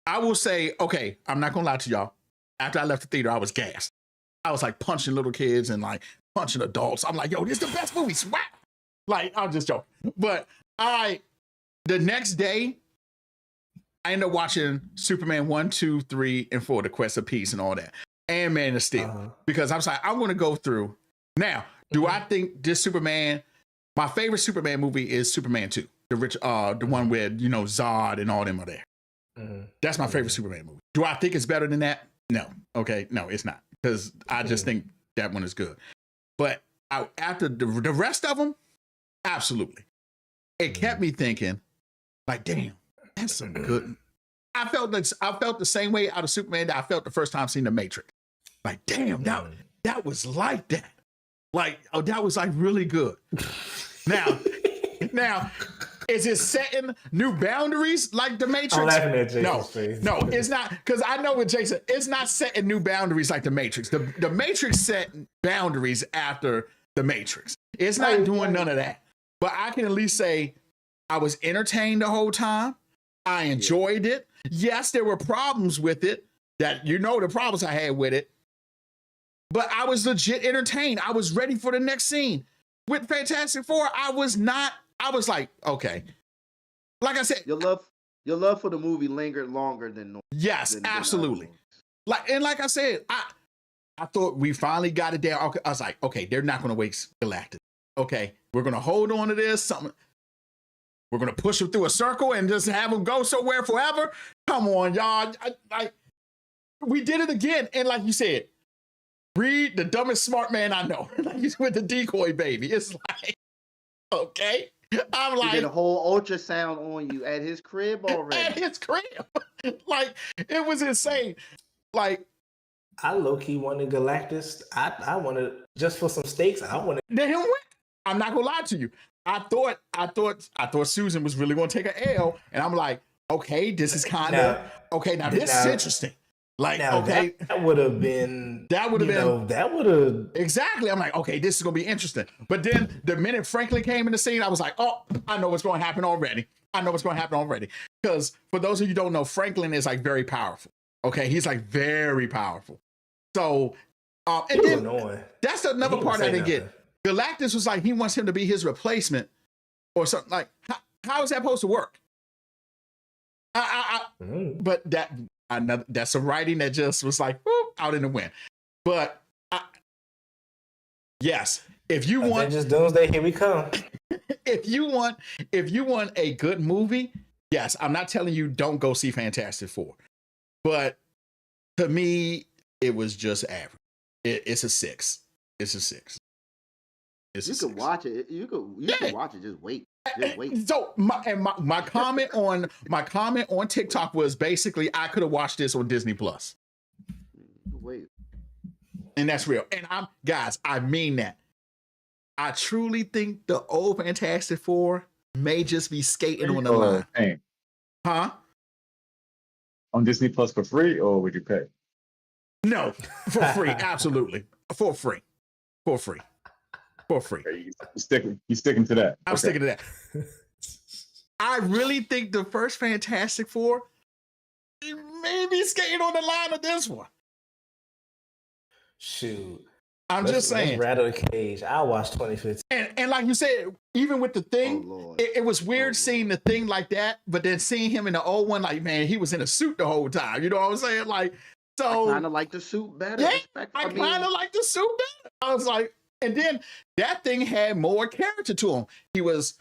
I will say, okay, I'm not gonna lie to y'all. After I left the theater, I was gassed. I was like punching little kids and like punching adults. I'm like, yo, this is the best movie. Swap. Like, I'm just joking. But the next day, I ended up watching Superman 1, 2, 3, and 4, The Quest of Peace and all that. And Man of Steel. Because I was like, I'm going to go through. Now, do I think this Superman, my favorite Superman movie is Superman 2. The one where, you know, Zod and all them are there. That's my favorite Superman movie. Do I think it's better than that? No. Okay. No, it's not. Because I just think that one is good. But after the rest of them, absolutely. It kept me thinking, like, damn. That's some good. I felt the same way out of Superman that I felt the first time seeing The Matrix. Like, damn, that was like that. Like, oh, that was like really good. Now, is it setting new boundaries like The Matrix? I'm laughing at Jason's face. No, it's not. Because I know with Jason, it's not setting new boundaries like The Matrix. The Matrix set boundaries after The Matrix. It's not doing none of that. But I can at least say I was entertained the whole time. I enjoyed it. Yes, there were problems with it that, you know, the problems I had with it, but I was legit entertained. I was ready for the next scene. With Fantastic Four, I was like, okay. Like I said, your love for the movie lingered longer than normal. Yes, absolutely. Like I said, I thought we finally got it down. I was like, okay, they're not going to waste Galactus. Okay, we're going to hold on to this. We're going to push him through a circle and just have him go somewhere forever. Come on, y'all. We did it again. And like you said, Reed, the dumbest smart man I know. Like he's with the decoy baby. It's like, okay. I'm like, he did a whole ultrasound on you at his crib already. At his crib. Like, it was insane. Like, I low-key wanted Galactus. I wanted, just for some stakes, I wanted. Let him win. I'm not going to lie to you. I thought Susan was really going to take an L, and I'm like, okay, this is kind of okay. Now this is interesting. Like, now, okay, that would have been. That would have been. That would have exactly. I'm like, okay, this is gonna be interesting. But then the minute Franklin came in the scene, I was like, oh, I know what's going to happen already. Because for those of you who don't know, Franklin is like very powerful. Okay, he's like very powerful. So, and then annoying. That's another part I didn't get. Galactus was like, he wants him to be his replacement or something. Like, how is that supposed to work? But that's some writing that just was like, whoop, out in the wind. But yes, if you want, just Doomsday, here we come. if you want a good movie, yes, I'm not telling you don't go see Fantastic Four, but to me, it was just average. It's a 6. It's a 6. You could watch it. You could watch it. Just wait. So my comment on TikTok was basically I could have watched this on Disney Plus. Wait. And that's real. And I mean that. I truly think the old Fantastic Four may just be skating on the line. Hey. Huh? On Disney Plus for free, or would you pay? No, for free. Absolutely. For free. Okay, you sticking to that. I'm sticking to that. I really think the first Fantastic Four may be skating on the line of this one. Shoot. I'm just saying. Let's rattle the cage. I'll watch 2015. And like you said, even with the Thing, it was weird seeing the Thing like that, but then seeing him in the old one, like, man, he was in a suit the whole time. You know what I'm saying? Like, so I kind of like the suit better. Yeah, I kind of like the suit better. I was like, and then that Thing had more character to him. He was,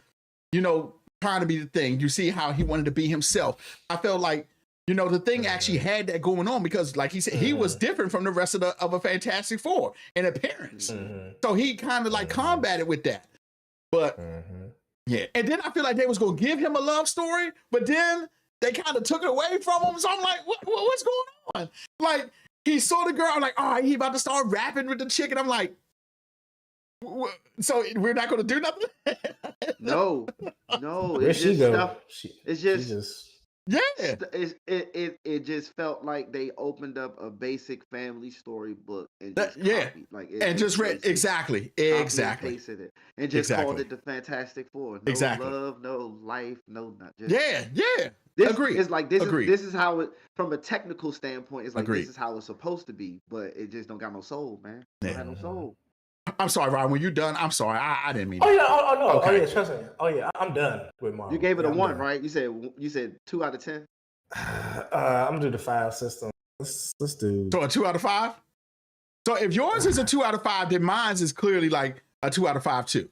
trying to be the Thing. You see how he wanted to be himself. I felt like, the Thing actually had that going on because, like he said, he was different from the rest of a Fantastic Four in appearance. So he kind of like combated with that. But yeah, and then I feel like they was gonna give him a love story, but then they kind of took it away from him. So I'm like, what's going on? Like he saw the girl, I'm like, oh, he about to start rapping with the chick, and I'm like, so we're not gonna do nothing? No. Where'd she go? It's just. Yeah, it just felt like they opened up a basic family story book and just copied, and just read exactly, and pasted it, and just called it the Fantastic Four. No love, no life, no not just Agree. It's like this is how it, from a technical standpoint, it's like this is how it's supposed to be, but it just don't got no soul, man. Don't have no soul. I'm sorry, Ryan. When you done, I'm sorry. I didn't mean. Oh yeah. Oh no. Okay. Oh yeah. Trust me. Oh yeah. I'm done with Marvel. You gave it a 1, right? You said 2 out of 10. I'm gonna do the 5 system. Let's do. So a 2 out of 5. So if yours is a 2 out of 5, then mine's is clearly like a 2 out of 5 too.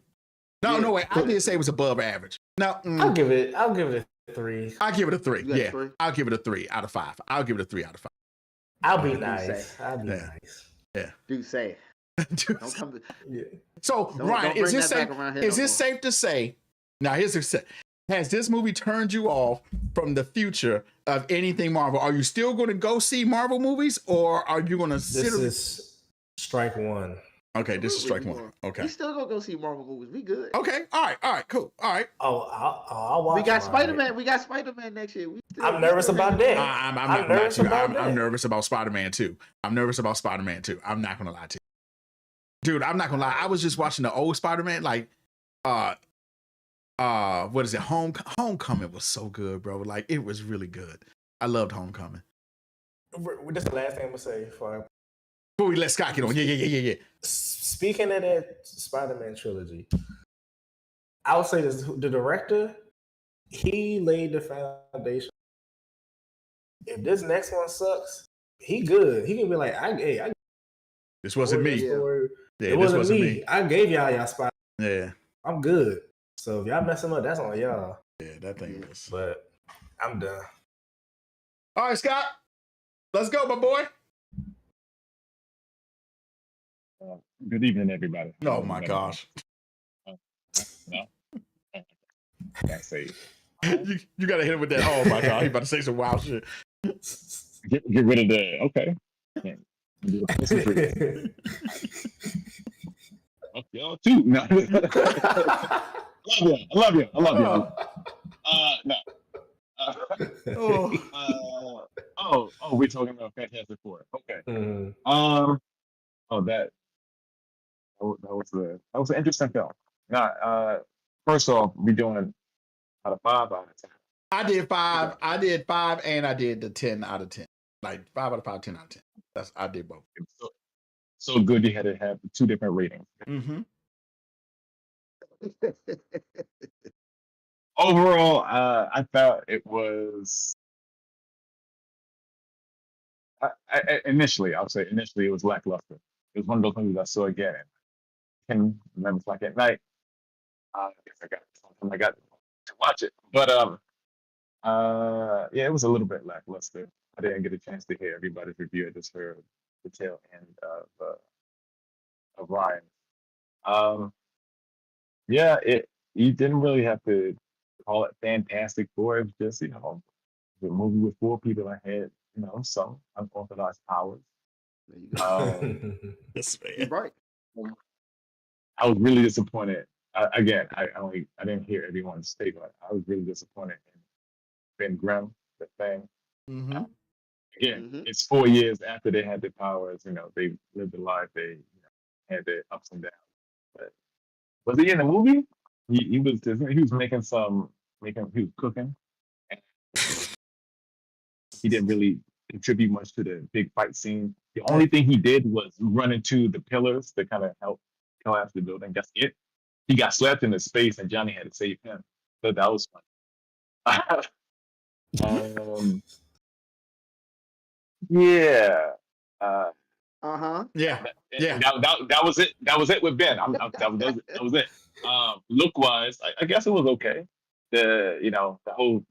No, wait. I did say it was above average. No, I'll give it a 3. I'll give it a 3. Yeah, 3? I'll give it a 3 out of 5. I'll give it a 3 out of 5. I'll be nice. Nice. Yeah. Do say. Don't come to, yeah. So Ryan, is this safe to say? Now here's the has this movie turned you off from the future of anything Marvel? Are you still going to go see Marvel movies, or are you going to sit? This is strike 1. Okay, this is strike 1. Okay, we still gonna go see Marvel movies. We good. Okay, all right, cool, all right. Oh, I'll watch. We got Spider-Man. We got Spider-Man next year. I'm nervous about that. I'm nervous about that. I'm nervous about Spider-Man too. I'm not gonna lie to you. Dude, I'm not gonna lie. I was just watching the old Spider-Man, like, what is it? Homecoming was so good, bro. Like, it was really good. I loved Homecoming. This is the last thing I'm gonna say before we let Scott get on. Yeah. Speaking of that Spider-Man trilogy, I would say this: the director, he laid the foundation. If this next one sucks, he good. He can be like, this wasn't me. Yeah, it wasn't me. I gave y'all spot. Yeah. I'm good. So if y'all messing up, that's on y'all. Yeah, that thing is. But I'm done. All right, Scott. Let's go, my boy. Good evening, everybody. Oh my gosh. No. Can't say you gotta hit him with that. Oh my god, he about to say some wild shit. Get rid of that. Okay. Fuck y'all too. No. I love you. No. we're talking about Fantastic Four. Okay. Mm-hmm. Oh, that was an interesting film. Now, first off, we doing out of 5 out of 10. I did 5. I did 5, and I did the 10 out of 10. Like 5 out of 5, 10 out of 10. I did both. So good you had to have 2 different ratings. Mm-hmm. Overall, I thought it was. Initially, I would say it was lackluster. It was one of those movies I saw again. I can remember it's like at night. I guess I got to watch it, but yeah, it was a little bit lackluster. I didn't get a chance to hear everybody's review. I just heard the tail end of Ryan. Yeah, you didn't really have to call it Fantastic Four. It was just the movie with 4 people that had some unorthodox powers. There you go. Yes, You're man. right. I was really disappointed. Again, I didn't hear everyone's statement. I was really disappointed in Ben Grimm, the thing. Mm-hmm. Again, it's 4 years after they had their powers. They lived the life. They had their ups and downs. But was he in the movie? He was he was cooking. And he didn't really contribute much to the big fight scene. The only thing he did was run into the pillars to kind of help collapse the building. That's it. He got slapped into space, and Johnny had to save him. So that was fun. Yeah. Yeah. Yeah. That was it. That was it with Ben. That was it. Look wise, I guess it was okay. The whole.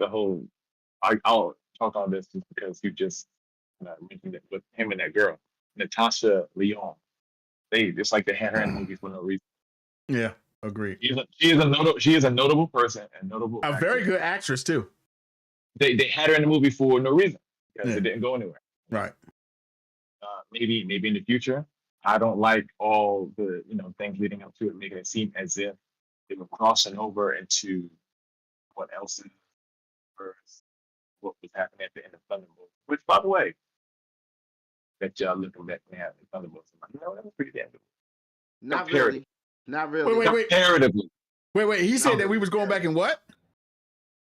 I'll talk on this just because you just mentioned it with him and that girl, Natasha Lyonne. It's like they had her in the movie for no reason. Yeah. Agreed. She is a notable person and notable. A very good actress too. They had her in the movie for no reason because it didn't go anywhere. Right. Maybe in the future. I don't like all the things leading up to it, making it seem as if they were crossing over into what else is what was happening at the end of Thunderbolts. Which, by the way, that y'all looking back now at Thunderbolts, I'm like, that was pretty damn good. Not really. Not really. Wait. Comparatively. Wait. He said that we was going back and what?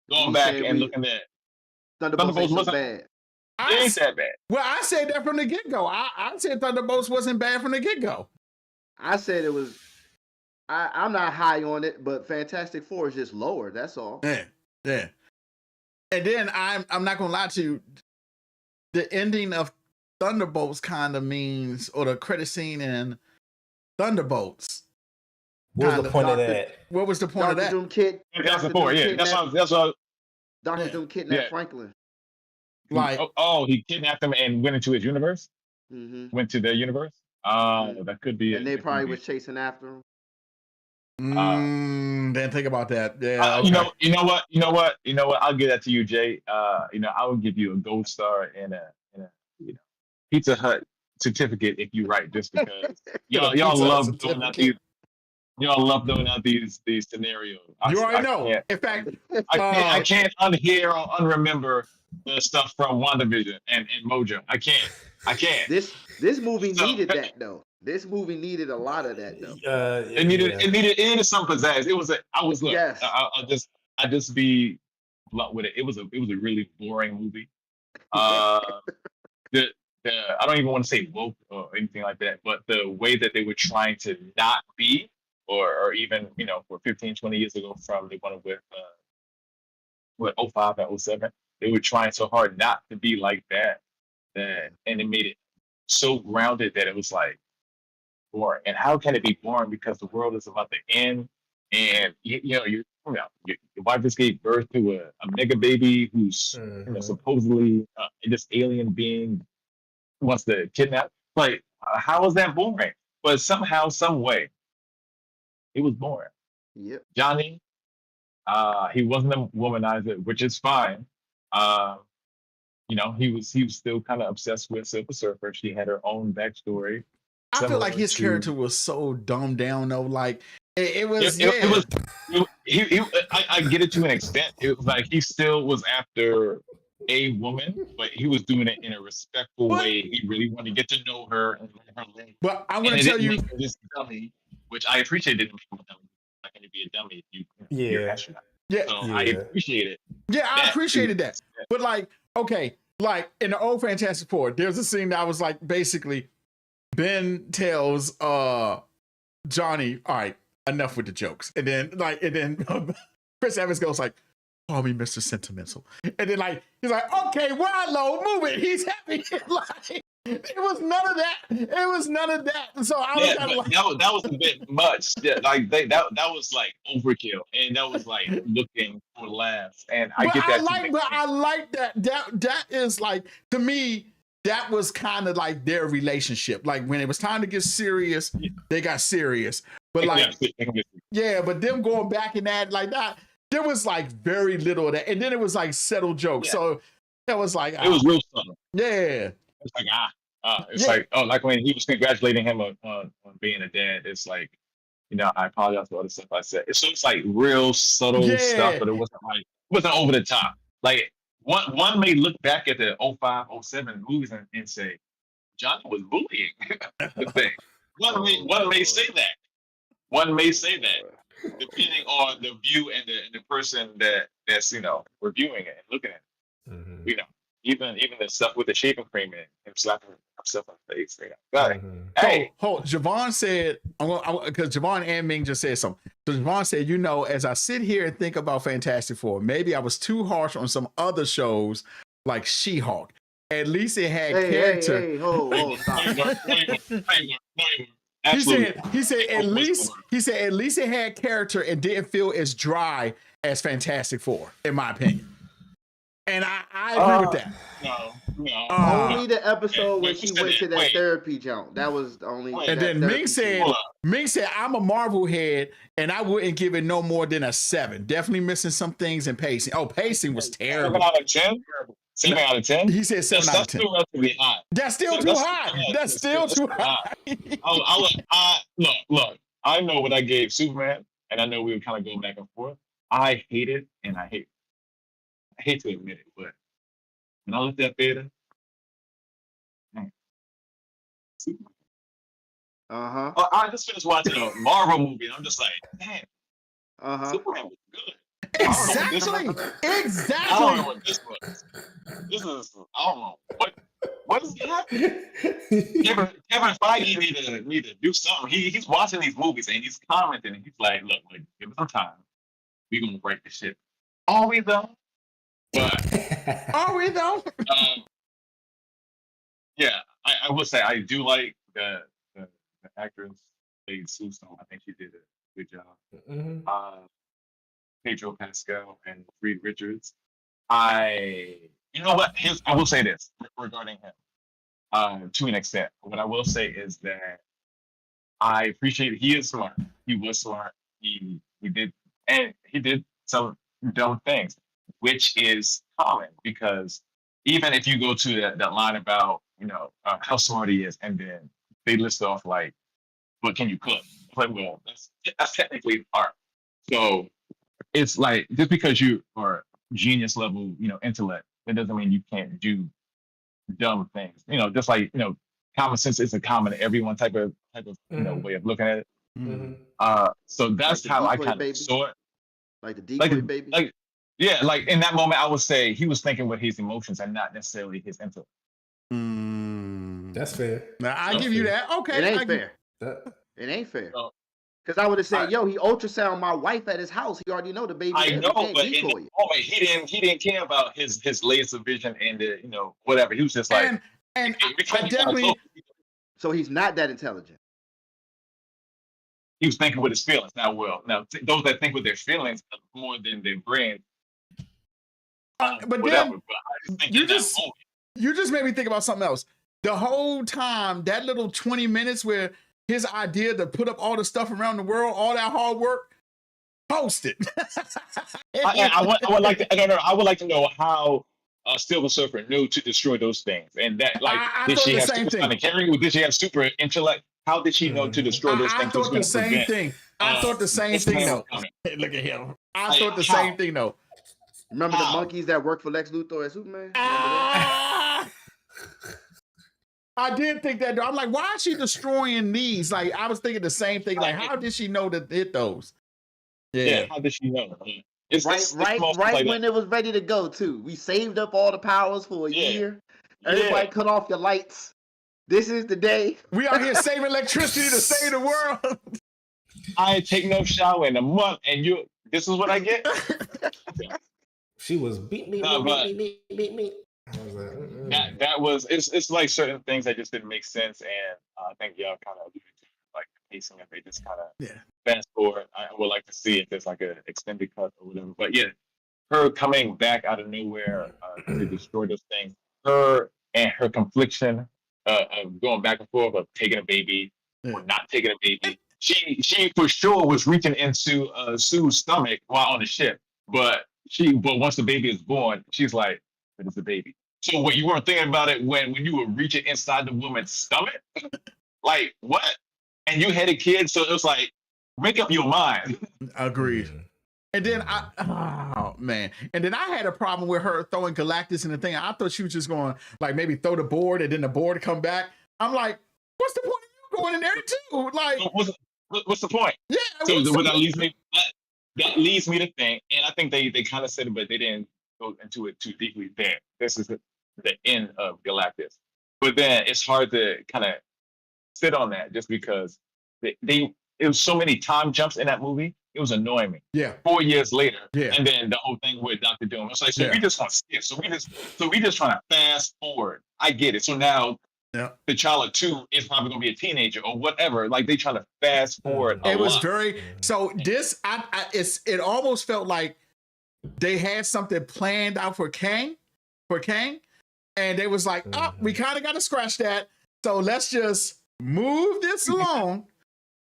Going back and looking at Thunderbolts wasn't bad. It ain't that bad. Well, I said that from the get-go. I said Thunderbolts wasn't bad from the get-go. I said it was. I'm not high on it, but Fantastic Four is just lower. That's all. Yeah. And then I'm not gonna lie to you. The ending of Thunderbolts kind of means, or the credit scene in Thunderbolts. What was the point of that? What was the point of that? Doom kid. Fantastic Four, yeah. That's what. Dr. Doom kidnapped Franklin. Like, he kidnapped him and went into his universe. Mm-hmm. Went to their universe. That could be. And they probably was chasing after him. Didn't think about that. Yeah. Okay. You know what? I'll give that to you, Jay. I will give you a gold star and a Pizza Hut certificate if you write, just because y'all love doing out these. Y'all love doing out these scenarios. You already know. In fact, I can't unhear or unremember the stuff from WandaVision and Mojo. I can't. This movie needed that though. This movie needed a lot of that though. It needed some pizzazz. Yes. I'll just be blunt with it. It was a really boring movie. I don't even want to say woke or anything like that, but the way that they were trying to not be, or even for 15, 20 years ago from the one with 05 and 07, they were trying so hard not to be like that, and it made it so grounded that it was like boring. And how can it be boring? Because the world is about to end, and your wife just gave birth to a mega baby who's supposedly this alien being wants to kidnap. Like, how is that boring? But somehow, some way, it was boring. Yep. Johnny, he wasn't a womanizer, which is fine. He was still kind of obsessed with Silver Surfer. She had her own backstory. I feel like his character was so dumbed down though. Like it was. I get it to an extent. It was like he still was after a woman, but he was doing it in a respectful way. He really wanted to get to know her and learn her language. But I'm going to tell you, this dummy, which I appreciated him for dummy. Not going to be a dummy if you're an astronaut. Yeah, so I appreciate it. Yeah, I appreciated that. But like, okay, like in the old Fantastic Four, there's a scene that was like basically Ben tells Johnny, all right, enough with the jokes. And then Chris Evans goes like, call me Mr. Sentimental. And then like he's like, okay, Wallow, move it. He's happy. Like it was none of that. It was none of that. So I was kind of like that was a bit much. Yeah, like that was like overkill. And that was like looking for laughs. And I get that. I like that. That is like, to me, that was kind of like their relationship. Like when it was time to get serious, they got serious. But like, but them going back in that like that, there was like very little of that. And then it was like settled jokes. Yeah. So it was like, it was real subtle. Yeah. It's like, it's like, like when he was congratulating him on being a dad, it's like, I apologize for all the stuff I said. It's just like real subtle stuff, but it wasn't over the top. Like one may look back at the 05, 07 movies and say, Johnny was bullying the thing. One may say that. One may say that, depending on the view and the person that's reviewing it and looking at it. Mm-hmm. Even the stuff with the shaving cream and him slapping himself on the face. Hey, hold. Javon said, because Javon and Ming just said something. So Javon said, as I sit here and think about Fantastic Four, maybe I was too harsh on some other shows like She-Hulk. At least it had character. Hey, hold, stop. He said at least it had character and didn't feel as dry as Fantastic Four, in my opinion. And I agree with that. No. Only the episode when she went to that therapy jump. That was the only. And then Ming said, I'm a Marvel head, and I wouldn't give it no more than a 7. Definitely missing some things in pacing. Oh, pacing was terrible. 7 out of 10. 7 out of 10. He said 7 out of 10. Still relatively high. That's still too high. That's still too high. Look. I know what I gave Superman, and I know we would kind of go back and forth. I hate it, and I hate to admit it, but when I looked at Beta, I just finished watching a Marvel movie, and I'm just like, damn, Superman was good. Exactly. I don't know what this was. This is, I don't know what is happening. Kevin Feige need to do something. He's watching these movies and he's commenting, and he's like, look, give us some time. We're gonna break this shit. Are we though? But are we though? Yeah, I will say I do like the actress played Susan. I think she did a good job. Mm-hmm. Pedro Pascal and Reed Richards. You know what? I will say this regarding him. To an extent, what I will say is that I appreciate he is smart. He was smart. He did some dumb things, which is common because even if you go to that line about how smart he is, and then they list off like, what can you cook? Like, well, that's technically art. So it's like, just because you are genius level, intellect, that doesn't mean you can't do dumb things. Just like common sense isn't common to everyone type of way of looking at it. Mm-hmm. So that's like how I kind of saw it. Like the decoy baby. Like in that moment, I would say he was thinking with his emotions and not necessarily his intellect. That's fair. Now I give you that. Okay, it ain't fair. It ain't fair. Because I would have said, he ultrasound my wife at his house. He already know the baby. I know, but in the moment, he didn't care about his layers of vision and whatever. He was just like, and I definitely. So he's not that intelligent. He was thinking with his feelings. Now those that think with their feelings more than their brain. But whatever. then But you just made me think about something else. The whole time, that little 20 minutes where his idea to put up all the stuff around the world, all that hard work, post it. I would like to. I would like to know how Silver Surfer knew to destroy those things, and that did she have super sonic hearing? Did she have super intellect? How did she know to destroy those things? I thought the same thing. I thought the same thing though. Look at him. I thought the same thing though. Remember the monkeys that worked for Lex Luthor as Superman? I did think that. I'm like, why is she destroying these? Like, I was thinking the same thing. Like, how did she know to hit those? Yeah, how did she know? It's right when it was ready to go too. We saved up all the powers for a year. Everybody cut off your lights. This is the day. We are here saving electricity to save the world. I take no shower in a month, and this is what I get. She was beat me. I was like, that was it's like certain things that just didn't make sense, and I think y'all kind of alluded to like the pacing of it. Just kind of fast forward. I would like to see if there's like an extended cut or whatever. But yeah, her coming back out of nowhere to destroy those things. Her and her confliction of going back and forth of taking a baby or not taking a baby. She for sure was reaching into Sue's stomach while on the ship, but once the baby is born, she's like, "But it's a baby." So what, you weren't thinking about it when you were reaching inside the woman's stomach? Like what? And you had a kid, so it was like, make up your mind. Agreed. And then and then I had a problem with her throwing Galactus in the thing. I thought she was just going like maybe throw the board and then the board come back. I'm like, what's the point of you going in there too? Like, what's the point? Yeah. So that leads me to think, and I think they kind of said it, but they didn't go into it too deeply. There, this is the end of Galactus. But then it's hard to kind of sit on that just because it was so many time jumps in that movie. It was annoying me. Yeah. 4 years later. Yeah. And then the whole thing with Dr. Doom. It's like, we just want to skip. So we just trying to fast forward. I get it. So now T'Challa 2 is probably gonna be a teenager or whatever. Like they try to fast forward. It was very so this it almost felt like they had something planned out for Kang. And they was like, we kind of got to scratch that. So let's just move this along.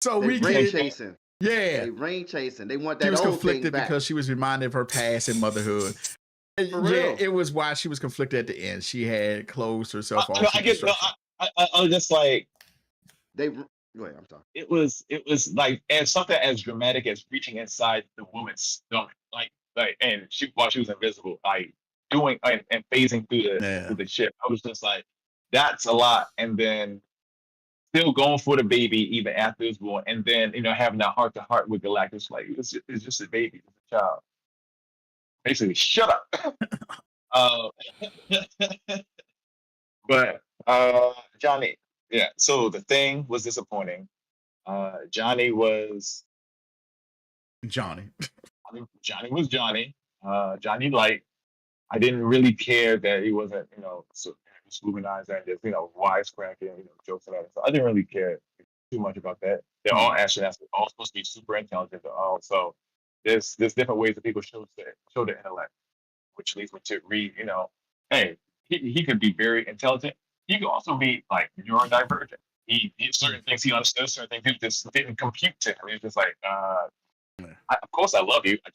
So we rain chasing. Yeah. They rain chasing. They want that. She was old conflicted thing back. because she was reminded of her past and motherhood. real. It was why she was conflicted at the end. She had closed herself off. I was just like, go ahead. I'm sorry. It was like as something as dramatic as reaching inside the woman's stomach, like, and while she was invisible, like doing and phasing through the ship. I was just like, that's a lot. And then still going for the baby even after it was born, and then having that heart to heart with Galactus, like it's just a baby, it's a child. Basically, shut up. But Johnny, so the thing was disappointing. Johnny was Johnny. Johnny was Johnny. Johnny Light. I didn't really care that he wasn't, so scrutinized and just, wisecracking, jokes and that. So I didn't really care too much about that. They're all astronauts. They're all supposed to be super intelligent. So there's different ways that people show their intellect, which leads me to read, hey, he could be very intelligent. He could also be like neurodivergent. He certain things he understood, certain things he just didn't compute to him. It's just like, of course I love you. I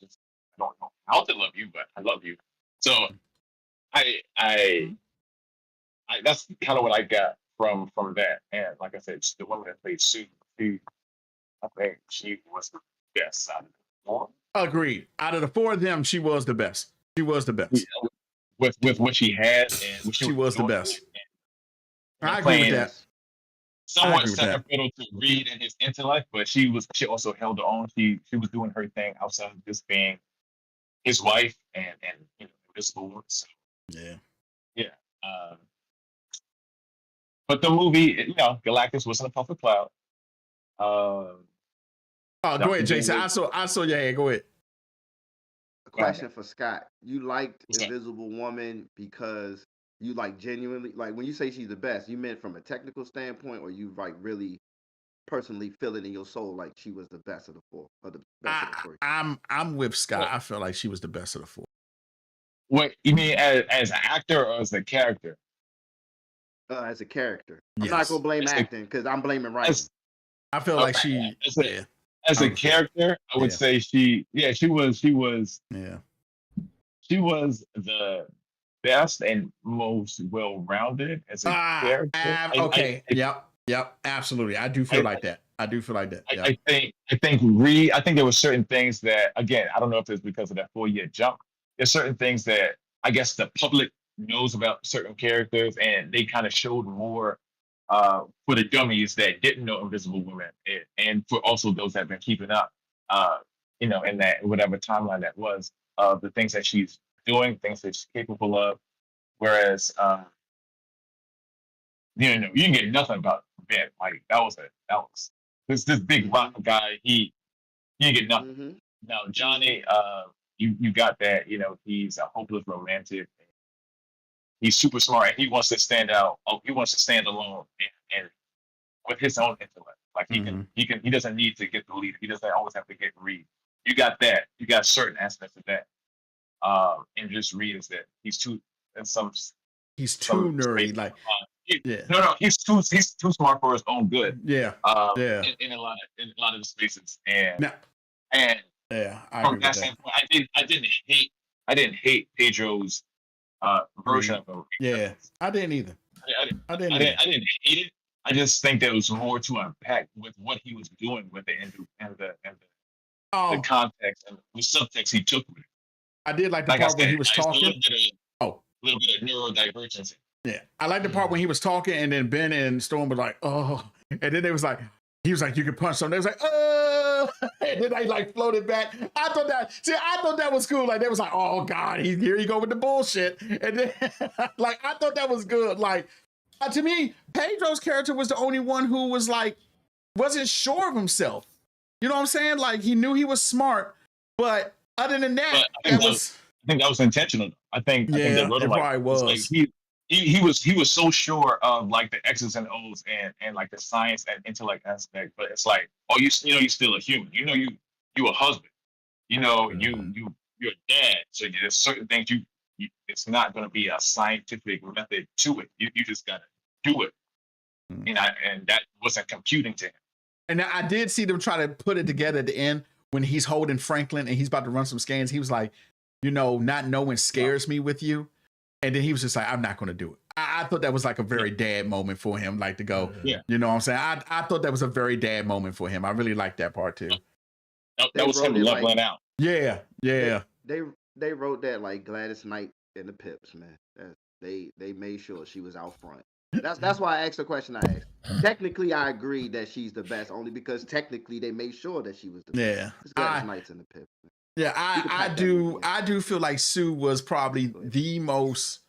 don't know how to love you, but I love you. So I that's kind of what I got from that. And like I said, the woman that played Sue, I think she was the best out of the four. Agreed. Out of the four of them, she was the best. She was the best. Yeah, with what she had and what she was the best. I agree with that. Somewhat central to Reed and his intellect, but she also held her own. She was doing her thing outside of just being his wife and invisible woman. So, yeah. But the movie, Galactus wasn't a puff of cloud. Go ahead, Jason. I saw your hand. Go ahead. A question for Scott. You liked Invisible Woman because you genuinely, when you say she's the best, you meant from a technical standpoint, or you really personally feel it in your soul like she was the best of the four, or the best of the three? I'm with Scott. I feel like she was the best of the four. What you mean as an actor or as a character? As a character. I'm not gonna blame acting because I'm blaming writing. I feel like she as a character, I would say she was the best and most well-rounded as a character. Yep, absolutely. I do feel like that. Yeah. I think Reed, there were certain things that, again, I don't know if it's because of that 4-year jump, there's certain things that I guess the public knows about certain characters, and they kind of showed more for the dummies that didn't know Invisible Woman, and for also those that have been keeping up, in that whatever timeline that was of the things that she's doing, things that she's capable of. Whereas, you didn't get nothing about Ben. Like that was this big rock guy. He didn't get nothing. Mm-hmm. Now Johnny, you got that. He's a hopeless romantic. He's super smart, and he wants to stand out. He wants to stand alone and with his own intellect. Like he doesn't need to get the lead. He doesn't always have to get Reed. You got that. You got certain aspects of that. And just Reed is that he's too nerdy. Like no, he's too smart for his own good. Yeah. In a lot of the spaces, and I from that standpoint, I didn't hate Pedro's version of him. Yeah, I didn't either. I didn't hate it. I just think there was more to unpack with what he was doing with it and the context and the subtext he took with it. I did like the part when he was talking. A little bit of neurodivergence. Yeah, I like the part when he was talking, and then Ben and Storm was like, "Oh," and then he was like, "You can punch something." They was like, "Oh," and then they like floated back. I thought that was cool. Like they was like, "Oh God, here you go with the bullshit," and then like I thought that was good. Like to me, Pedro's character was the only one who was like wasn't sure of himself. You know what I'm saying? Like he knew he was smart, but other than that, I think that was intentional. I think that it probably was. Like he was so sure of like the X's and O's and like the science and intellect aspect, but it's like, oh, you're still a human. You a husband. You're a dad. So there's certain things you it's not going to be a scientific method to it. You just gotta do it. And that wasn't computing to him. And I did see them try to put it together at the end when he's holding Franklin and he's about to run some scans. He was like, not knowing scares me with you. And then he was just like, I'm not going to do it. I thought that was like a very dad moment for him, like to go, you know what I'm saying? I thought that was a very dad moment for him. I really liked that part too. That was him leveling out. Yeah. They wrote that like Gladys Knight in the Pips, man. They made sure she was out front. That's why I asked the question I asked. Technically, I agree that she's the best, only because technically they made sure that she was the best. Yeah, it's Gladys Knight's in the Pips. Man. Yeah, I do feel like Sue was probably the most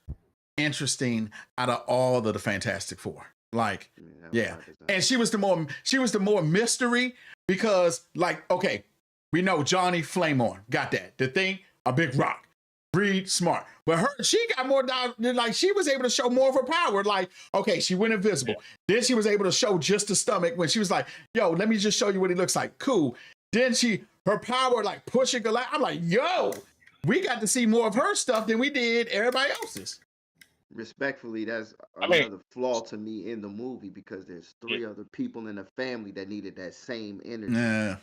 interesting out of all of the Fantastic Four. Like, and she was the more mystery because, like, okay, we know Johnny Flame On got that. The Thing, a big rock. Reed, smart. But she got more down, like she was able to show more of her power. Like, okay, she went invisible. Then she was able to show just the stomach when she was like, yo, let me just show you what he looks like. Cool. Then her power like pushing Galactus. I'm like, yo, we got to see more of her stuff than we did everybody else's. Respectfully, that's another flaw to me in the movie because there's 3 other people in the family that needed that same energy. Yeah.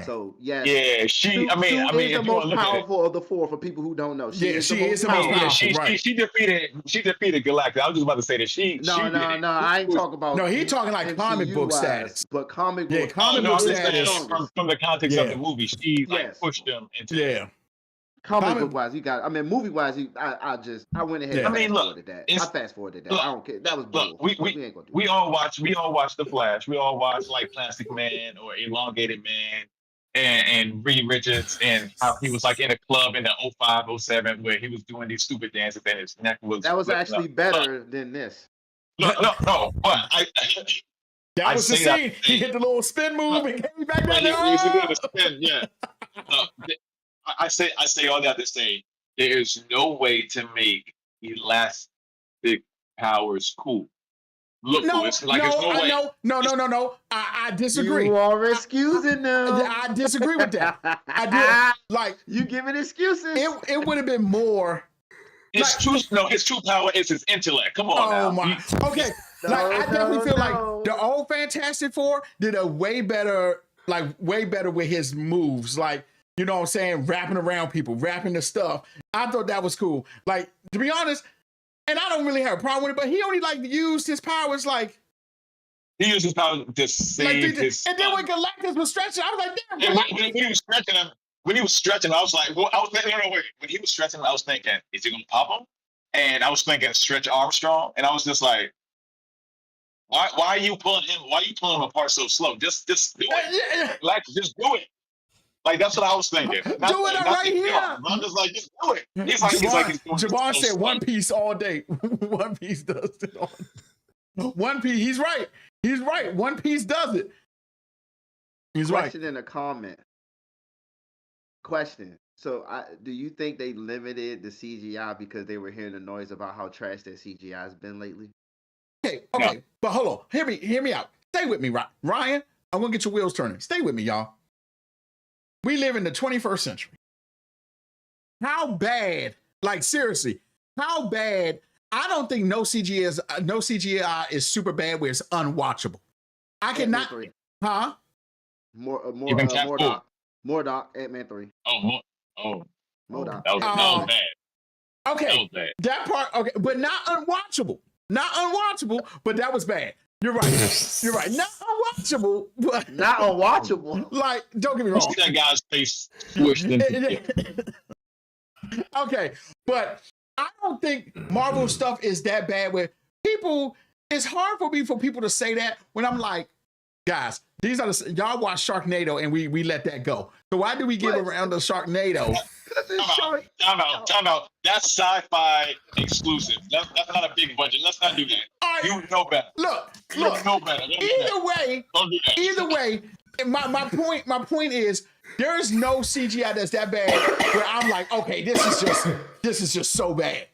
So she is the most powerful of the 4 for people who don't know. She is the most powerful. Right. She defeated Galactus. I was just about to say that No, I ain't talking about. No, he talking like comic book status. But comic book status from the context of the movie. She pushed them into Comic book wise, movie wise, I went ahead. I fast forwarded that. I don't care. That was bull. We all watch The Flash. We all watch like Plastic Man or Elongated Man and Reed Richards and how he was like in a club in the 05, 07 where he was doing these stupid dances and his neck was. That was actually better than this. No, but that was the scene. He hit the little spin move and came back down there. I say all that to say there is no way to make elastic powers cool. Look, it's no way. No. I disagree. You are excusing them. I disagree with that. I do. Like you giving excuses. It would have been more. His true power is his intellect. Come on now. My. Okay. I definitely feel like the old Fantastic Four did a way better with his moves. Like, you know what I'm saying? Wrapping around people, wrapping the stuff. I thought that was cool. Like, to be honest, and I don't really have a problem with it, but he only used his powers like. He used his powers to save his. And then when Galactus was stretching, I was like, damn. When he was stretching him, when he was stretching, I was like, well, I was thinking, no, wait. When he was stretching, I was thinking, is he gonna pop him? And I was thinking, Stretch Armstrong, and I was just like, why are you pulling him? Why are you pulling him apart so slow? Just do it. Like, just do it. Like, that's what I was thinking. Do it right here. I'm just like, just do it. He's Javon said so One Piece all day. One Piece does it all. One Piece. He's right. He's right. One Piece does it. He's right. Question in a comment. Question. So, do you think they limited the CGI because they were hearing the noise about how trash that CGI has been lately? Okay, but hold on. Hear me out. Stay with me, Ryan. I'm gonna get your wheels turning. Stay with me, y'all. We live in the 21st century. How bad? Like seriously, how bad? I don't think no CGI is super bad where it's unwatchable. I cannot. Huh? Mordok, Ant-Man 3. Mordok. That was bad. Okay, that was bad. That part. Okay, but not unwatchable. Not unwatchable, but that was bad. You're right. You're right. Not unwatchable, but not unwatchable. Like, don't get me wrong. See that guy's face squished into Okay, but I don't think Marvel stuff is that bad where people, it's hard for people to say that when I'm like, guys, these are y'all watch Sharknado and we let that go. So why do we give around the Sharknado? Time out. That's sci-fi exclusive. That's not a big budget. Let's not do that. Right. You know better. Look. You know better. Don't do that. Either way, my point is there is no CGI that's that bad where I'm like, okay, this is just so bad.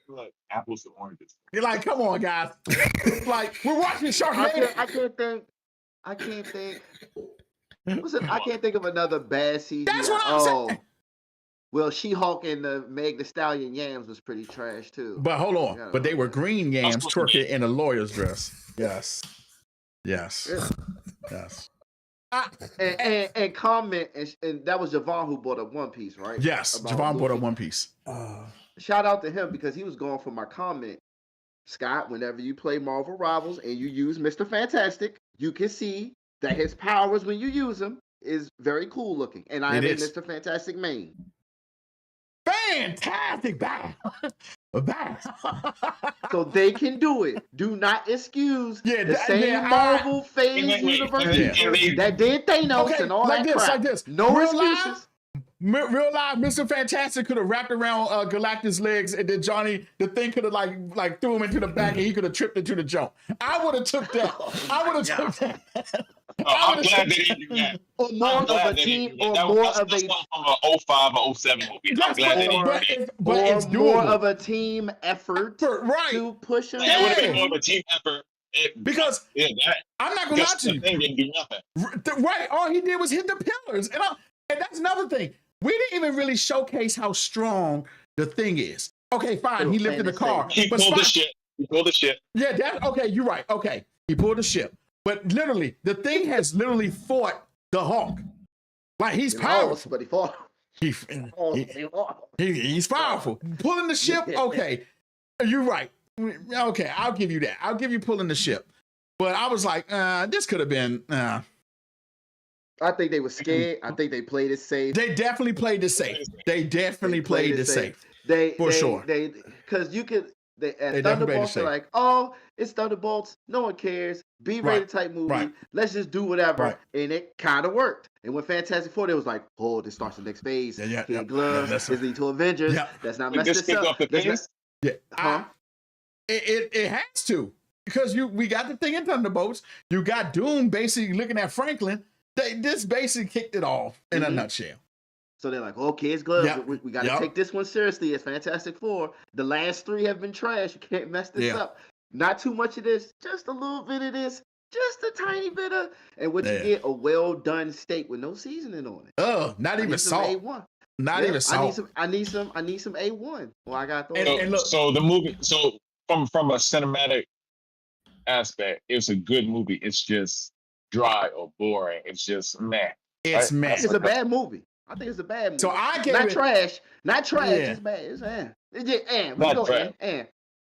Like apples to oranges. You're like, come on, guys. Like, we're watching Sharknado. I can't think. I can't think of another bad CGI. That's what I'm saying. Well, She-Hulk and the Meg Thee Stallion yams was pretty trash too. But hold on. But they were green yams twerking in a lawyer's dress. Yes. And comment, and that was Javon who brought up One Piece, right? Yes, Javon brought up One Piece. Shout out to him because he was going for my comment. Scott, whenever you play Marvel Rivals and you use Mr. Fantastic, you can see that his powers when you use them is very cool looking. And I am a Mr. Fantastic main. Fantastic. Bad. So they can do it. Do not excuse the same Marvel phase universe that did Thanos and all that crap. Like this. No excuses. Real life, Mr. Fantastic could have wrapped around Galactus' legs, and then Johnny, the thing could have like threw him into the back, and he could have tripped into the jump. I would have took that. I'm glad they didn't do that. Or more of a team, or more of a from a 05 or 07 movie. I'm glad they didn't do that. But it's more of a team effort to push him. It would have been more of a team effort. Because I'm not gonna lie to you. The thing didn't do nothing. Right, all he did was hit the pillars, and that's another thing. We didn't even really showcase how strong the thing is. Okay, fine. He lifted the car. He pulled the ship. Yeah, okay, you're right. Okay, he pulled the ship. But literally, the thing has literally fought the Hulk. Like, he's powerful. But he fought. He's powerful. Pulling the ship, okay. You're right. Okay, I'll give you that. I'll give you pulling the ship. But I was like, this could have been... I think they were scared. I think they played it safe. They definitely played it safe. They definitely played it safe. Sure. Because you could, at Thunderbolts, they're like, oh, it's Thunderbolts. No one cares. B-rated type movie. Right. Let's just do whatever. Right. And it kind of worked. And when Fantastic Four, they was like, oh, this starts the next phase. Gloves is leading to Avengers. Let's not mess this up. It has to. Because we got the thing in Thunderbolts. You got Doom basically looking at Franklin. This basically kicked it off in a nutshell. So they're like, okay, it's gloves. We got to take this one seriously. It's Fantastic Four. The last three have been trash. You can't mess this up. Not too much of this. Just a little bit of this. Just a tiny bit of. And what you get, a well-done steak with no seasoning on it. Oh, not even salt. A1. Not even salt. I need some A1. Well, I got those. And look, so the movie, from a cinematic aspect, it's a good movie. It's just dry or boring. It's just meh. It's meh. It's a bad movie. I think it's a bad movie. So I gave it trash. Not trash. It's bad. It's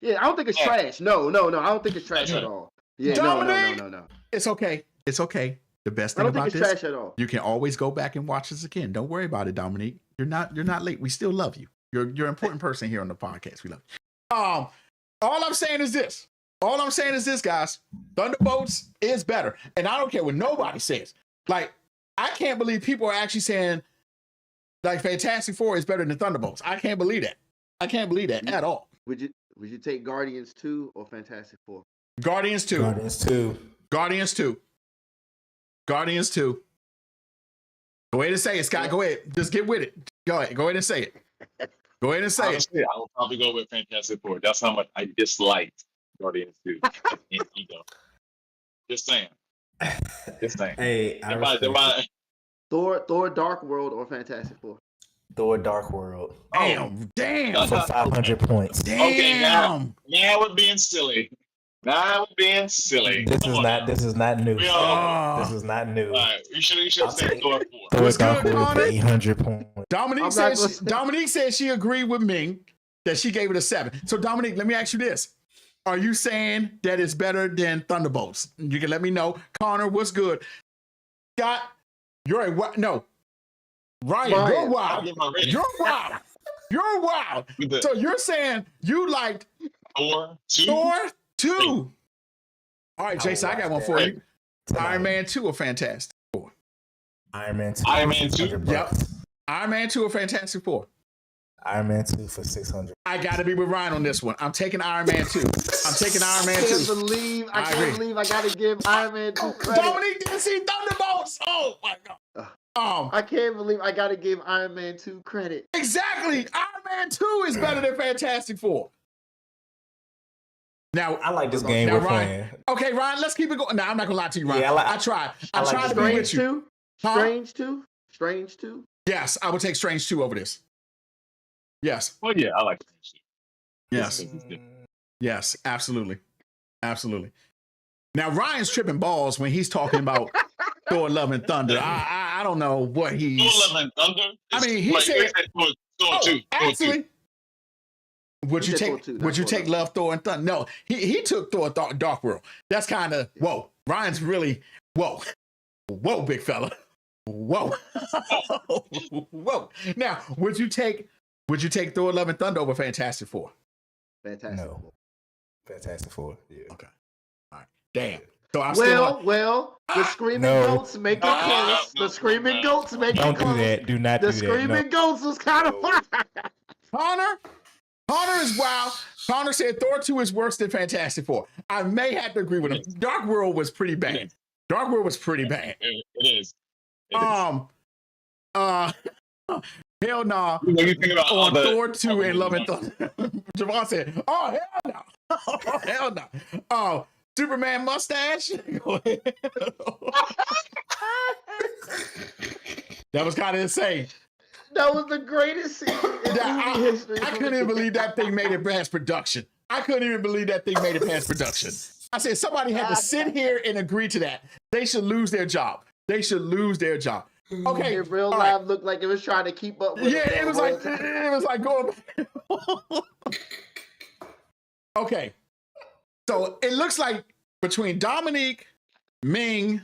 Yeah, I don't think it's trash. No. I don't think it's trash at all. Yeah, no. It's okay. The best I thing don't think about it's this, trash at all. you can always go back and watch this again. Don't worry about it, Dominique. You're not late. We still love you. You're an important person here on the podcast. We love you. All I'm saying is this. All I'm saying is this, guys. Thunderbolts is better. And I don't care what nobody says. Like, I can't believe people are actually saying like Fantastic Four is better than Thunderbolts. I can't believe that. I can't believe that at all. Would you take Guardians 2 or Fantastic Four? Guardians 2. Guardians 2. Guardians 2. Guardians 2. Go ahead and say it, Scott. Go ahead. Just get with it. Go ahead. Go ahead and say it. Go ahead and say Honestly, I will probably go with Fantastic Four. That's how much I disliked Guardians 2 in ego. Just saying. Just saying. Hey, Thor Dark World or Fantastic Four? Thor Dark World. it. Damn. For 500 points. Damn. Okay, now we're being silly. Now we're being silly. This is not new. Oh. This is not new. All right, you should say Thor 4. Thor What's Dark good, World for Connor? 800 points. Dominique said she agreed with Ming that she gave it a 7. So Dominique, let me ask you this. Are you saying that it's better than Thunderbolts? You can let me know. Connor, what's good? Scott, you're a no. Ryan, you're wild. You're wild. You're wild. So you're saying you liked Thor 2? Thor 2. All right, Jason, I got one for you. Tonight. Iron Man 2 or Fantastic Four? Iron Man 2. Iron Man 2? Yep. Iron Man 2 or Fantastic Four? Iron Man 2 for 600. I got to be with Ryan on this one. I'm taking Iron Man 2. I'm taking Iron Man 2. I can't believe I gotta give Iron Man 2 credit. Dominique didn't see Thunderbolts. Oh my god. I can't believe I gotta give Iron Man 2 credit. Exactly. Iron Man 2 is better than Fantastic Four. Now I like this game we're playing. Okay, Ryan, let's keep it going. Now I'm not gonna lie to you, Ryan. Yeah, I tried. I tried to be with you. Strange 2? Yes, I would take Strange 2 over this. Yes. Well, yeah, I like Strange 2. Yes. Yes, absolutely. Absolutely. Now Ryan's tripping balls when he's talking about Thor Love and Thunder. I don't know what he's Thor Love and Thunder? I mean, he said Thor 2. Actually, would you take Love, Thor, and Thunder? No, he took Thor Dark World. That's kind of whoa. Ryan's really whoa, big fella, whoa, whoa. Now, would you take Thor Love and Thunder over Fantastic Four? Fantastic Four. Fantastic Four. Yeah. Okay. All right. Damn. So I'm the screaming goats make it close. The screaming goats make it close. Don't do that. Do not do that. The screaming goats was kind of fun. Connor is wild. Connor said Thor 2 is worse than Fantastic Four. I may have to agree with him. Dark World was pretty bad. Dark World was pretty bad. It is. Hell nah. On Thor 2 and Love and Thunder. Javon said, oh, hell no. Oh, hell no. Oh, Superman mustache? Go ahead. That was kind of insane. That was the greatest scene in movie history. I couldn't even believe that thing made it past production. I couldn't even believe that thing made it past production. I said, somebody had to sit here and agree to that. They should lose their job. They should lose their job. Okay. In real life looked like it was trying to keep up with it was like going Okay. So it looks like between Dominique, Ming,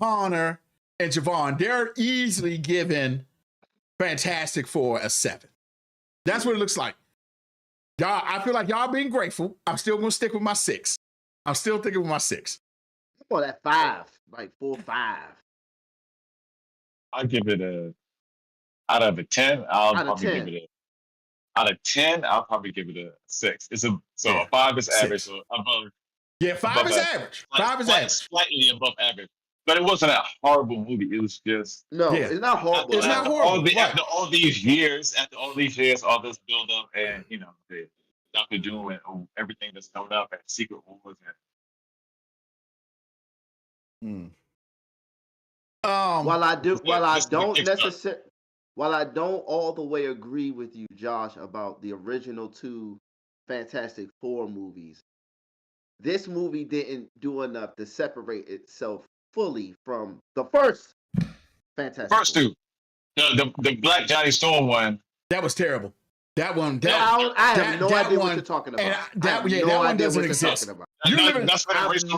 Connor, and Javon, they're easily giving Fantastic Four a 7. That's what it looks like. Y'all, I feel like y'all being grateful. I'm still gonna stick with my 6. I'm still thinking with my 6. Well, that 5, like 4, 5. I'll give it out of a 10. Out of 10, I'll probably give it a 6. A 5 is average. So above. Yeah, 5 is average. 5 is average. Slightly above average. But it wasn't a horrible movie. It was just it's not horrible. It's not horrible. After all these years, all this build up, and the Doctor Doom and everything that's coming up, and Secret Wars, and while I don't all the way agree with you, Josh, about the original 2 Fantastic Four movies, this movie didn't do enough to separate itself fully from the first Fantastic Four. 2. The Black Johnny Storm one. That was terrible. That one. I have no idea what you're talking about. That one doesn't exist. I've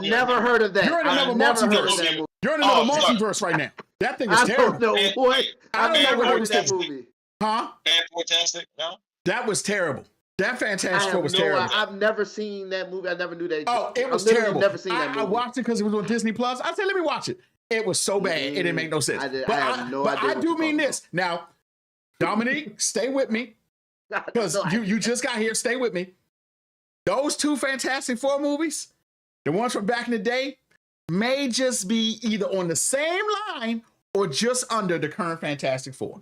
never heard of that. You're in another I've never heard of multiverse. that movie. You're in another multiverse right now. That thing is terrible. Don't know what. I don't know what it was. That movie. Huh? Fantastic. No. That was terrible. That Fantastic Four was terrible. I've never seen that movie. I never knew that. Oh, it was terrible. Never seen that movie. I watched it because it was on Disney Plus. I said, let me watch it. It was so bad. It didn't make no sense. I do mean this. Now, Dominique, stay with me. Because you just got here. Stay with me. Those two Fantastic Four movies, the ones from back in the day, may just be either on the same line or just under the current Fantastic Four.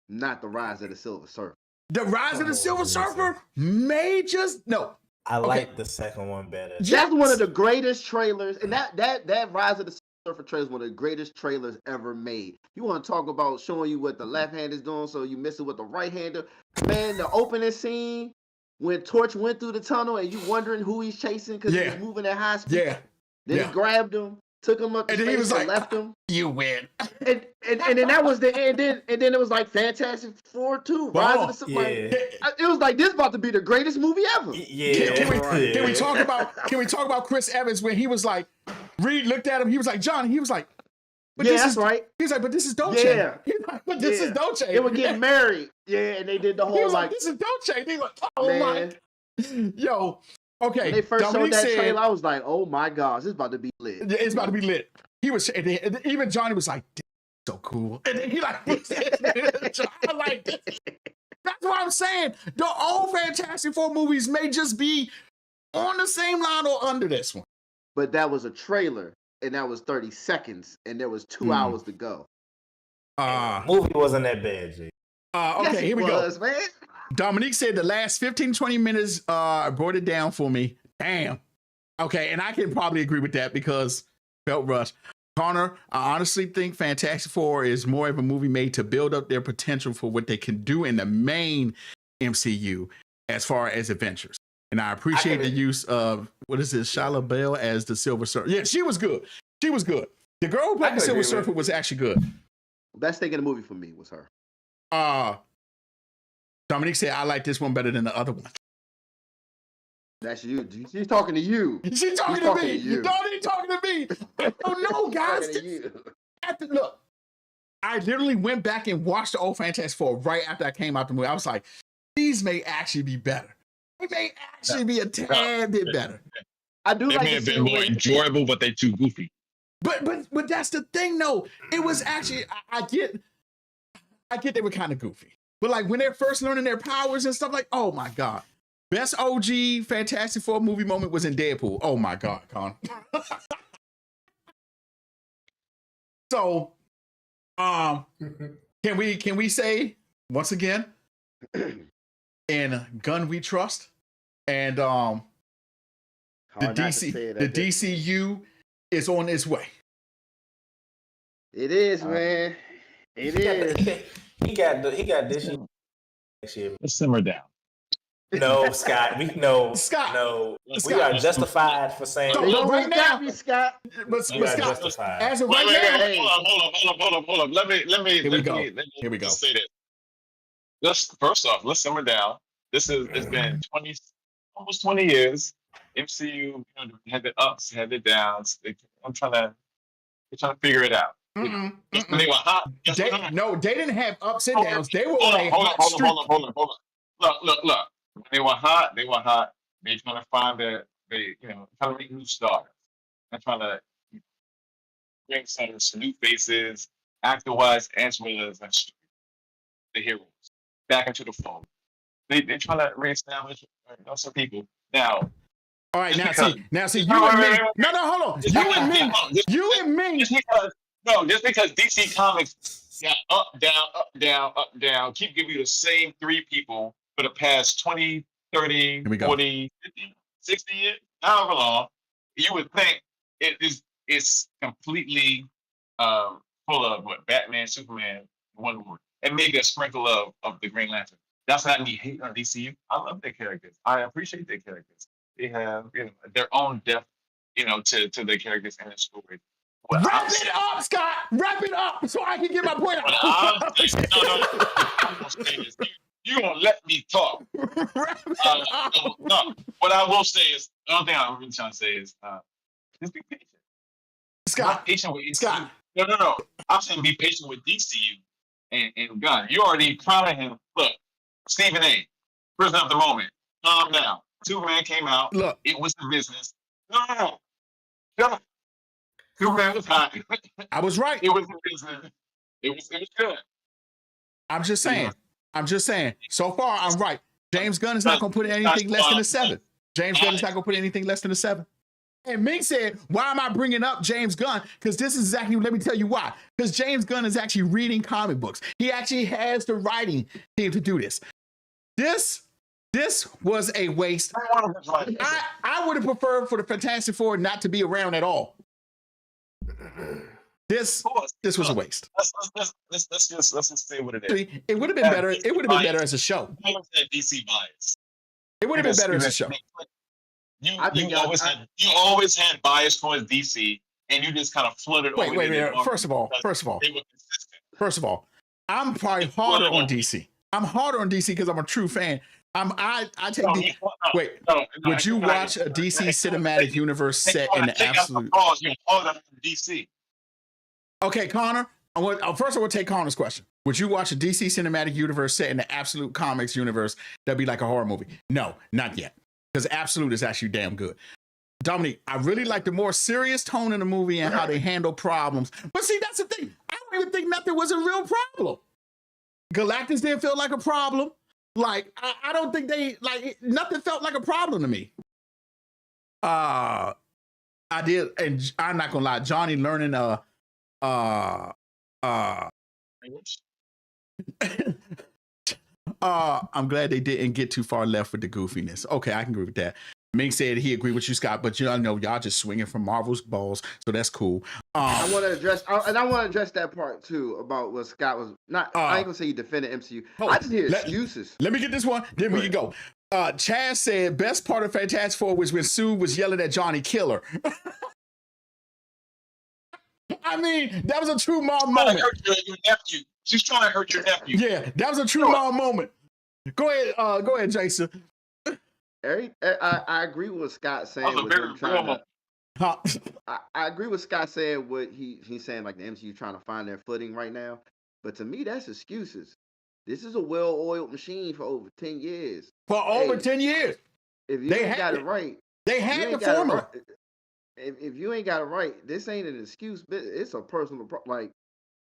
Not the Rise of the Silver Surfer. The Rise of the Silver Surfer may just no. I like the second one better. That's one of the greatest trailers, and that Rise of the Surfer trailer is one of the greatest trailers ever made. You want to talk about showing you what the left hand is doing, so you miss it with the right hander. Man, the opening scene when Torch went through the tunnel and you wondering who he's chasing because he was moving at high speed. Yeah. Then he grabbed him, took him up, and then he was like, left him. You win. And then that was the end. And then it was like Fantastic Four 2, Rise of the Silver. It was like this about to be the greatest movie ever. Yeah. Can we talk about Chris Evans when he was like, Reed looked at him, he was like, John, he was like, but that's right. He was like, but this is Dolce. Yeah. He was like, but this is Dolce. They were getting married. Yeah, and they did the whole he was like, this is Dolce. They like, oh man. My. Yo. Okay. When they first Dominique showed that trailer, I was like, oh my gosh, this is about to be lit. It's about to be lit. He was, and even Johnny was like, so cool. And then he like, I like this. That's what I'm saying. The old Fantastic Four movies may just be on the same line or under this one. But that was a trailer, and that was 30 seconds, and there was 2 hours to go. Movie wasn't that bad, G. Okay, here we go. Man. Dominique said the last 15, 20 minutes brought it down for me. Damn. Okay, and I can probably agree with that because felt rushed. Connor, I honestly think Fantastic Four is more of a movie made to build up their potential for what they can do in the main MCU as far as adventures. And I appreciate the use of, what is this, Shia LaBeouf as the Silver Surfer. Yeah, she was good. She was good. The girl who played the Silver Surfer was actually good. Best thing in the movie for me was her. Dominique said, I like this one better than the other one. That's you. She's talking to you. She's talking to me. Don't talking to me. Oh no, guys. Look, I literally went back and watched the old Fantastic Four right after I came out the movie. I was like, these may actually be better. They may actually be a tad bit better. I do. They may have been more enjoyable, but they're too goofy. But that's the thing, though. It was actually I get they were kind of goofy, but like when they're first learning their powers and stuff, like, oh my god. Best OG Fantastic Four movie moment was in Deadpool. Oh my God, Con. So, can we say once again, in Gun We Trust, and the DCU is on its way. It is, man. It is. He got this year. Let's simmer down. No, Scott. We are justified for saying. So, right now, Scott. But Scott, as of right now, hold up. Let me. Here we go. Say this. First off, let's simmer down. It's been almost 20 years. MCU had the ups, had the downs. They're trying to figure it out. They were hot. They didn't have ups and downs. They were on a hot streak. Hold on. Look. When they were hot. They trying to find trying to make new stars. They're trying to bring some new faces, actor-wise, as well as the heroes back into the fold. They're trying to reestablish some people. Now, all right, now see, you and me. No, hold on. You and me. Just because DC Comics got up, down, keep giving you the same three people for the past 20, 30, 40, 50, 60 years, however long, you would think it's completely full of Batman, Superman, Wonder Woman, and maybe a sprinkle of the Green Lantern. That's not me hating on DCU. I love their characters. I appreciate their characters. They have their own depth, to their characters and their story. Wrap it up, Scott. Wrap it up so I can get my point out. You gonna let me talk? No. What I will say is, the only thing I'm really trying to say is, just be patient. Scott. Be patient with DCU. Scott. No. I'm saying be patient with DCU and Gunn. You already promised him. Look, Stephen A. Prisoner of the moment. Calm down. Superman came out. Look, it was the business. No. Superman was hot. I was right. It was the business. It was good. I'm just saying. So far, I'm right. James Gunn is not going to put anything less than a 7. James Gunn is not going to put anything less than a 7. And Mink said, why am I bringing up James Gunn? Because this is exactly, let me tell you why. Because James Gunn is actually reading comic books. He actually has the writing team to do this. This was a waste. I would have preferred for the Fantastic Four not to be around at all. This was a waste. Let's just say what it is. It would have been better. It would have been better as a show. DC bias. It would have been better as a show. You always had bias towards DC, and you just kind of flooded over. Wait. First of all, I'm probably harder on DC. I'm harder on DC because I'm a true fan. I take the wait. Would you watch a DC cinematic universe set in the absolute? You're harder on DC. Okay, Connor. First, I will take Connor's question. Would you watch a DC cinematic universe set in the absolute comics universe that'd be like a horror movie? No, not yet. Because absolute is actually damn good. Dominique, I really like the more serious tone in the movie and how they handle problems. But see, that's the thing. I don't even think nothing was a real problem. Galactus didn't feel like a problem. Like, I don't think nothing felt like a problem to me. I did, and I'm not gonna lie, Johnny learning I'm glad they didn't get too far left with the goofiness. Okay, I can agree with that. Ming said he agreed with you, Scott, but you know y'all just swinging from Marvel's balls, so that's cool. I want to address that part too about what Scott was not. I ain't gonna say you defended MCU. I just hear excuses. Let me get this one, then we can go. Chaz said best part of Fantastic Four was when Sue was yelling at Johnny Killer. I mean, that was a true mom moment. Your nephew. She's trying to hurt your nephew. Yeah, that was a true mom moment. Go ahead, Jason. I agree with what Scott saying. I agree with Scott saying what he's saying, like the MCU trying to find their footing right now. But to me, that's excuses. This is a well-oiled machine for over 10 years. Over 10 years. If you ain't got it right, they had the formula. If you ain't got it right, this ain't an excuse. It's a personal like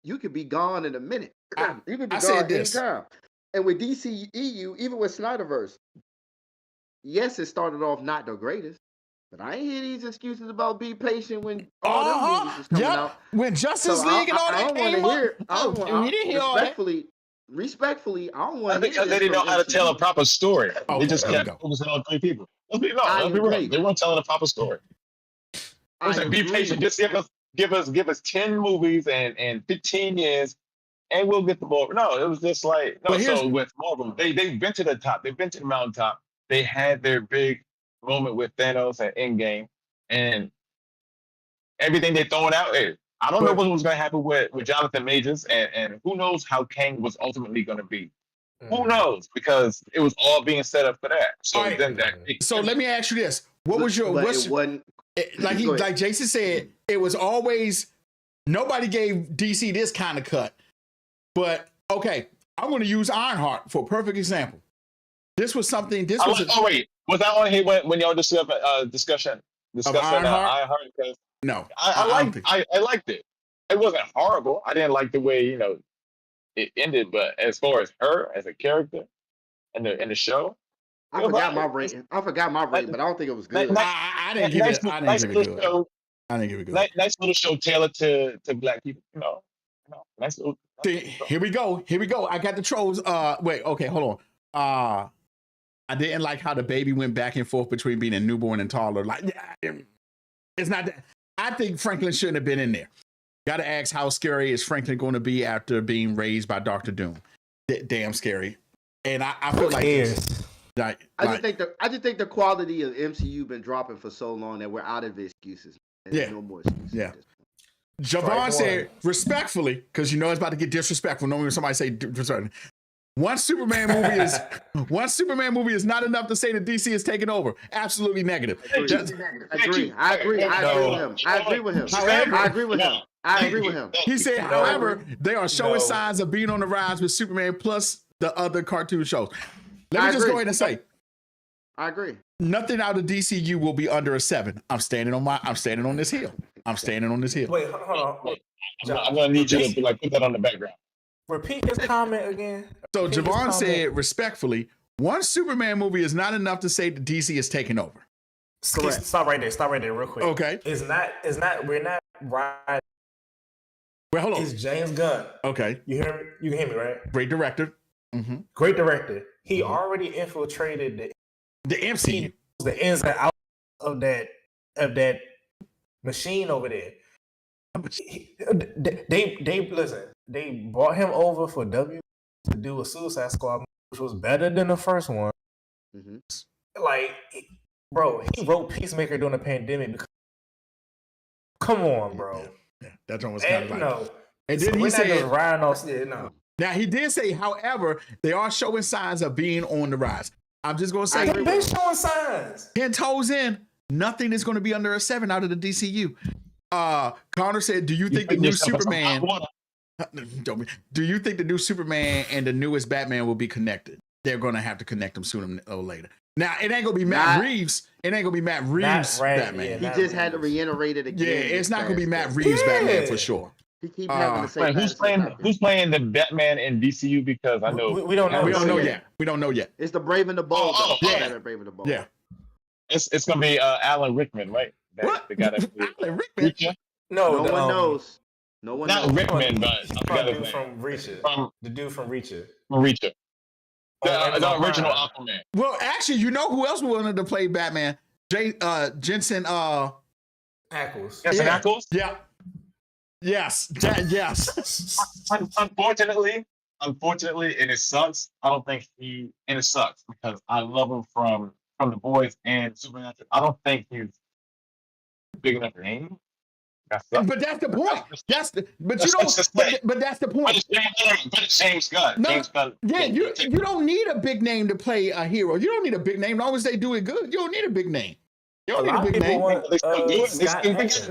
you could be gone in a minute. You could be gone anytime. And with DCEU, even with Snyderverse, yes, it started off not the greatest, but I ain't hear these excuses about be patient when all them movies was coming out. When Justice League and all that came up. Respectfully, I don't want to hear because they didn't know how to tell a proper story. They just kept focusing on 3 people. Let's be right. They weren't telling a proper story. Be patient. Just give us 10 movies and 15 years, and we'll get the ball. No, it was just like So with Marvel, they've been to the top. They've been to the mountaintop. They had their big moment with Thanos and Endgame, and everything they're throwing out. I don't know what was going to happen with Jonathan Majors, and who knows how Kang was ultimately going to be. Who knows? Because it was all being set up for that. So so let me ask you this: what was your like Jason said? It was always nobody gave DC this kind of cut, but okay, I'm going to use Ironheart for a perfect example. This was something. Was that on here when y'all discussing Ironheart? Because no, I liked it. It wasn't horrible. I didn't like the way it ended, but as far as her as a character in the show, I forgot my rating, but I don't think it was good. I didn't give it. I didn't give it good. Nice little show tailored to Black people. Nice little. Here we go. I got the trolls. Wait. Okay. Hold on. I didn't like how the baby went back and forth between being a newborn and toddler. Like, it's not that. I think Franklin shouldn't have been in there. Got to ask, how scary is Franklin going to be after being raised by Dr. Doom? Damn scary. And I feel like I just think the quality of MCU been dropping for so long that we're out of excuses. There's no more excuses. Yeah. Javon said respectfully, because it's about to get disrespectful. Normally when somebody say One Superman movie is not enough to say that DC is taking over. Absolutely negative. I agree with him. He said, however, they are showing signs of being on the rise with Superman plus the other cartoon shows. Let me just go ahead and say, I agree. Nothing out of DCU will be under a 7. I'm standing on this hill. Wait, hold on. I'm gonna need you to put that on the background. Repeat his comment again. So Javon said respectfully, one Superman movie is not enough to say that DC is taking over. Correct. Stop right there, real quick. Okay. We're not right. Well, hold on. It's James Gunn. Okay. You can hear me, right? Great director. Mm-hmm. Great director. He already infiltrated the MCU, the ins and outs of that machine over there. They brought him over for W to do a Suicide Squad, which was better than the first one. Mm-hmm. Like, bro, he wrote Peacemaker during the pandemic. Come on, bro. Yeah, that's almost kind of like. No. And then he said, no. Now he did say, however, they are showing signs of being on the rise. I'm just gonna say, they're showing signs. 10 toes in, nothing is going to be under a 7 out of the DCU. Connor said, "Do you think the new Superman? Do you think the new Superman and the newest Batman will be connected? They're going to have to connect them sooner or later. Now it ain't gonna be Matt Reeves. It ain't gonna be Matt Reeves Batman. He just had to reiterate it again. Yeah, it's not gonna be Matt Reeves Batman for sure. He keep having to say who's playing the Batman in DCU? Because I know we don't know. We don't know yet. We don't know yet. It's the Brave and the Bold. Yeah. Brave and the Bold. Yeah. It's gonna be Alan Rickman, right? What? The guy that Alan Rickman? No one knows. No one knows. Not Rickman, but the dude from Reacher. The dude from Reacher. The original Aquaman. Well, actually, you know who else wanted to play Batman? Jensen Ackles. Ackles? Yeah. Yes. Unfortunately, and it sucks. I don't think and it sucks because I love him from The Boys and Supernatural. I don't think he's big enough name. But that's the point. But that's the point. But it's James Gunn. No, James Gunn. Yeah, you don't need a big name to play a hero. You don't need a big name. As long as they do it good, you don't need a big name. You don't need a big name.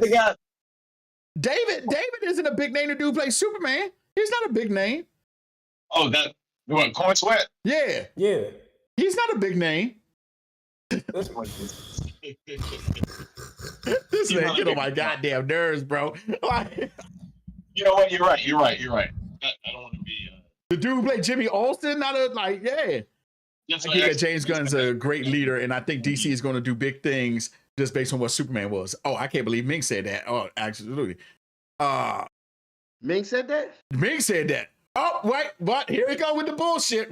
They got David isn't a big name to do play Superman. He's not a big name. Oh, that you want Corn Sweat? Yeah. He's not a big name. This man get on my goddamn nerves, bro. You know what? You're right. I don't want to be. The dude who played Jimmy Olsen, I think that James Gunn's a great leader, and I think DC is going to do big things just based on what Superman was. Oh, I can't believe Ming said that. Oh, absolutely. Ming said that? Ming said that. Oh, wait, but here we go with the bullshit.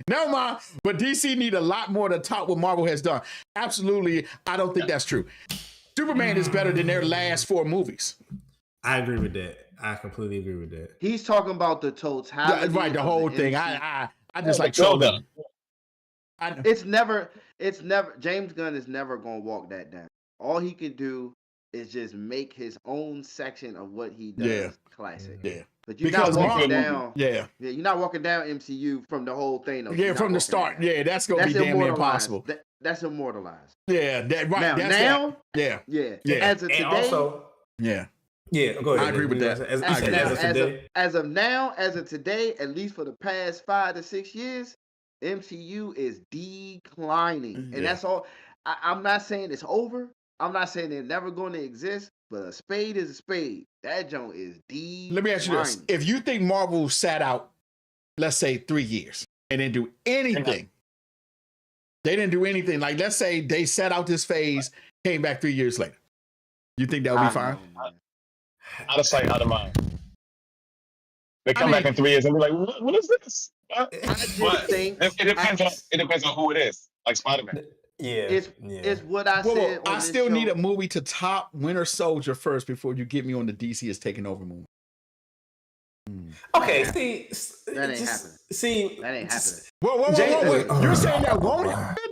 Never mind. But DC need a lot more to top what Marvel has done. Absolutely, I don't think that's true. Superman is better than their last 4 movies. I agree with that. I completely agree with that. He's talking about the totality. Right, the whole thing. I just like trolling. It's never. James Gunn is never gonna walk that down. All he can do is just make his own section of what he does classic. Yeah. But you're not walking down. Yeah, you're not walking down MCU from the whole thing. Though. Yeah, from the start. Down. Yeah, that's gonna be damn near impossible. That's immortalized. Yeah, that right. Now, yeah. As of today, also, yeah, go ahead. I agree with that. As of now, as of today, at least for the past 5 to 6 years, MCU is declining, and that's all. I'm not saying it's over. I'm not saying they're never going to exist, but a spade is a spade. That joint is declining. Let me ask you this: if you think Marvel sat out, let's say 3 years, and didn't do anything. They didn't do anything. Like, let's say they sat out this phase, came back 3 years later. You think that would be fine? Out of sight, out of mind. They come back in 3 years and be like, what is this? It depends on who it is. Like Spider-Man. It's what I said. I still need a movie to top Winter Soldier first before you get me on the DC is taking over movie. Okay, that ain't happening. That ain't happening. Whoa. You're saying that won't happen?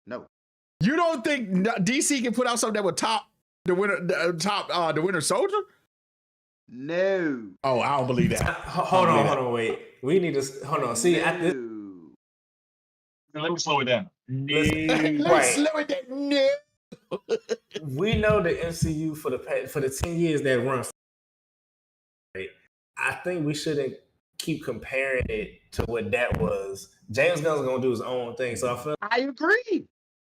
No. You don't think DC can put out something that would top the Winter Soldier? No. Oh, I don't believe that. Hold on, wait. We need to hold on. See, at this, Let me slow it down. Let's slow it down. No. We know the MCU for the 10 years that run. Right? I think we shouldn't keep comparing it to what that was. James Gunn's gonna do his own thing, so I agree.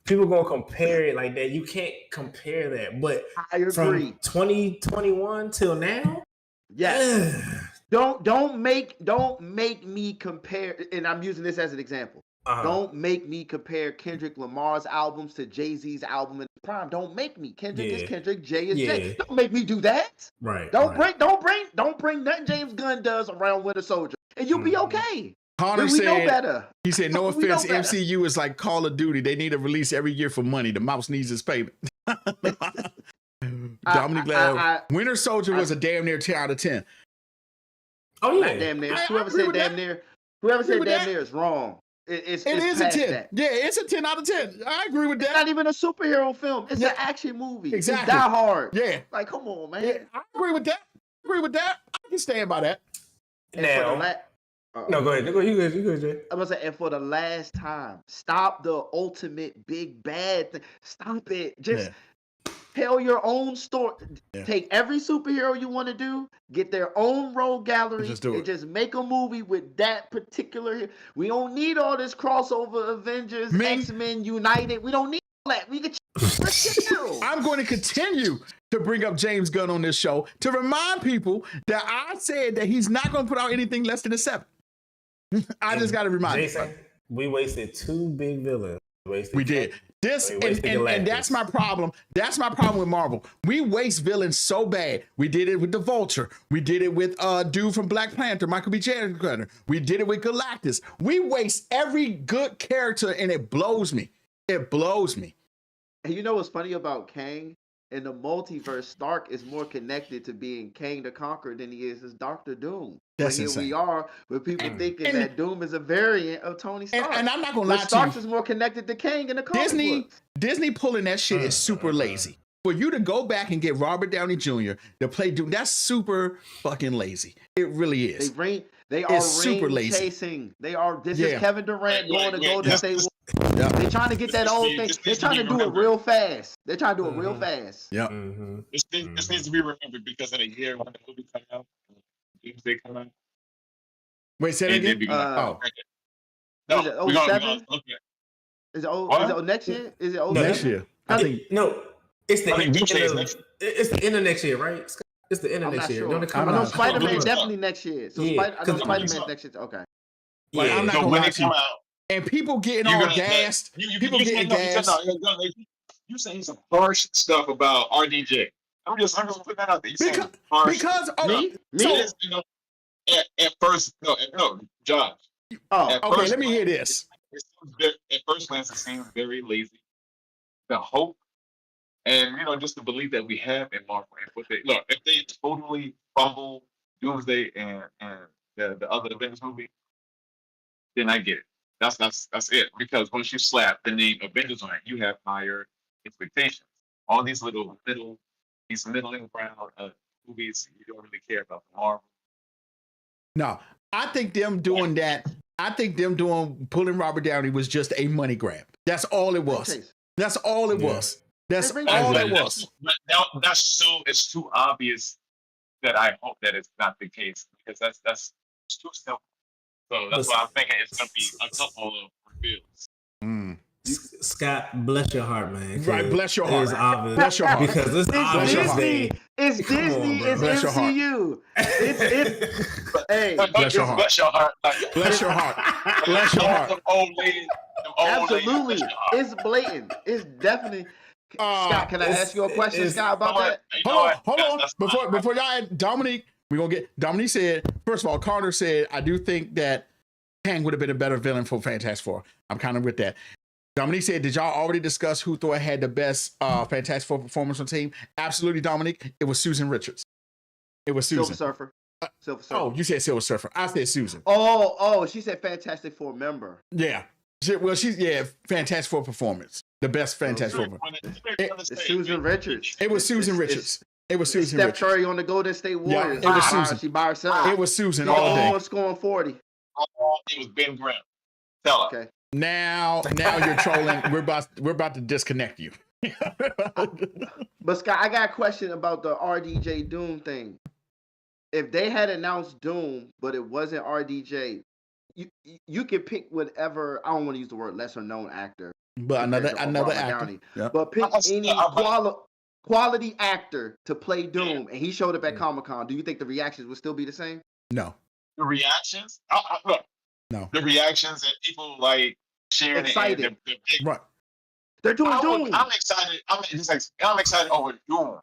People gonna compare it like that. You can't compare that. But I agree. From 2021 till now, yes. Don't make me compare. And I'm using this as an example. Don't make me compare Kendrick Lamar's albums to Jay-Z's album in Prime. Don't make me. Kendrick is Kendrick, Jay is Jay. Don't make me do that. Right. Don't bring nothing James Gunn does around Winter Soldier, and you'll be okay. Connor we said, know better. He said, no offense, MCU is like Call of Duty. They need a release every year for money. The mouse needs his payment. Dominic Winter Soldier was a damn near 10 out of 10. Oh yeah, not damn near. Whoever said damn near is wrong. It is a 10. That. Yeah, it's a 10 out of 10. I agree with that. It's not even a superhero film. It's an action movie. Exactly. It's Die Hard. Yeah. Like, come on, man. Yeah, I agree with that. I can stand by that. No, go ahead. You good, Jay. I was saying, and for the last time, stop the ultimate big bad thing. Stop it. Just tell your own story. Yeah. Take every superhero you want to do, get their own role gallery, and just make a movie with that particular. We don't need all this crossover Avengers, X-Men United. We don't need all that. We get. I'm going to continue to bring up James Gunn on this show to remind people that I said that he's not going to put out anything less than a 7. I just got to remind Jason, we wasted 2 big villains. We did. This and that's my problem. That's my problem with Marvel. We waste villains so bad. We did it with the Vulture. We did it with dude from Black Panther, Michael B. Jordan. We did it with Galactus. We waste every good character, and it blows me. It blows me. And you know what's funny about Kang? In the multiverse, Stark is more connected to being Kang the Conqueror than he is as Dr. Doom. That's here insane. We are with people thinking that Doom is a variant of Tony Stark. And I'm not gonna lie to you. Stark is more connected to Kang in the comic books. Disney pulling that shit is super lazy. For you to go back and get Robert Downey Jr. to play Doom, that's super fucking lazy. It really is. They are super lazy. Chasing. They are. This is Kevin Durant going to Golden State. They're trying to get that old thing. They're trying to do it real fast. Yeah. Mm-hmm. This needs to be remembered because in a year when the movie comes out, Doomsday come out. Wait, say that again. No, is it 07? Is it next year? Is it 07? Next year. I think it's the end of next year, right? It's the end of next year. Sure. I know Spider-Man definitely next year. So I know Spider-Man next year. Okay. Yeah, I'm not gonna lie to you. And people getting all gassed. People getting gassed. You saying some harsh stuff about RDJ. I'm just putting that out there. Because at first, Josh. Okay, let me hear this. At first glance, it seems very lazy. The hope and just the belief that we have in Marvel, and if they totally fumble Doomsday and the other Avengers movie, then I get it. That's it. Because once you slap the name Avengers on it, you have higher expectations. All these middling ground movies, you don't really care about the Marvel. No, I think them doing that. I think them pulling Robert Downey was just a money grab. That's all it was. That's all it was. That's all it was. It's too obvious that I hope that it's not the case because that's too simple. So that's why I'm thinking it's gonna be a couple of reveals. Scott, bless your heart, man. Right, bless your heart. It's obvious. Bless your heart. Because it's Disney. It's Disney. It's MCU. Hey, bless your heart. Bless your heart. Bless your heart. Bless your heart. Absolutely. It's blatant. It's definitely. Scott, can I ask you a question, Scott, about that? Hold on. Before y'all add Dominique, we're gonna get Dominique said, first of all, Carter said, I do think that Kang would have been a better villain for Fantastic Four. I'm kind of with that. Dominique said, did y'all already discuss who thought had the best Fantastic Four performance on the team? Absolutely, Dominique. It was Susan Richards. It was Susan. Silver Surfer. Oh, you said Silver Surfer. I said Susan. Oh, she said Fantastic Four member. Yeah. She's Fantastic Four performance. The best Fantastic Four. It's Susan Richards. It was Susan Richards. It was Susan Steph Richards. Curry on the Golden State Warriors. it was Susan. She by herself. It was Susan She's all the only day. one scoring 40. It was Ben Grimm. Tell her. Okay. Now you're trolling. We're about to disconnect you. But Scott, I got a question about the RDJ Doom thing. If they had announced Doom, but it wasn't RDJ, you can pick whatever. I don't want to use the word lesser known actor, but another actor. Yep. But pick any quality actor to play Doom, and he showed up at Comic-Con. Do you think the reactions would still be the same? No. The reactions? Look. No. The reactions and people like sharing excited. Right. They're doing Doom. I'm excited. I'm excited over Doom.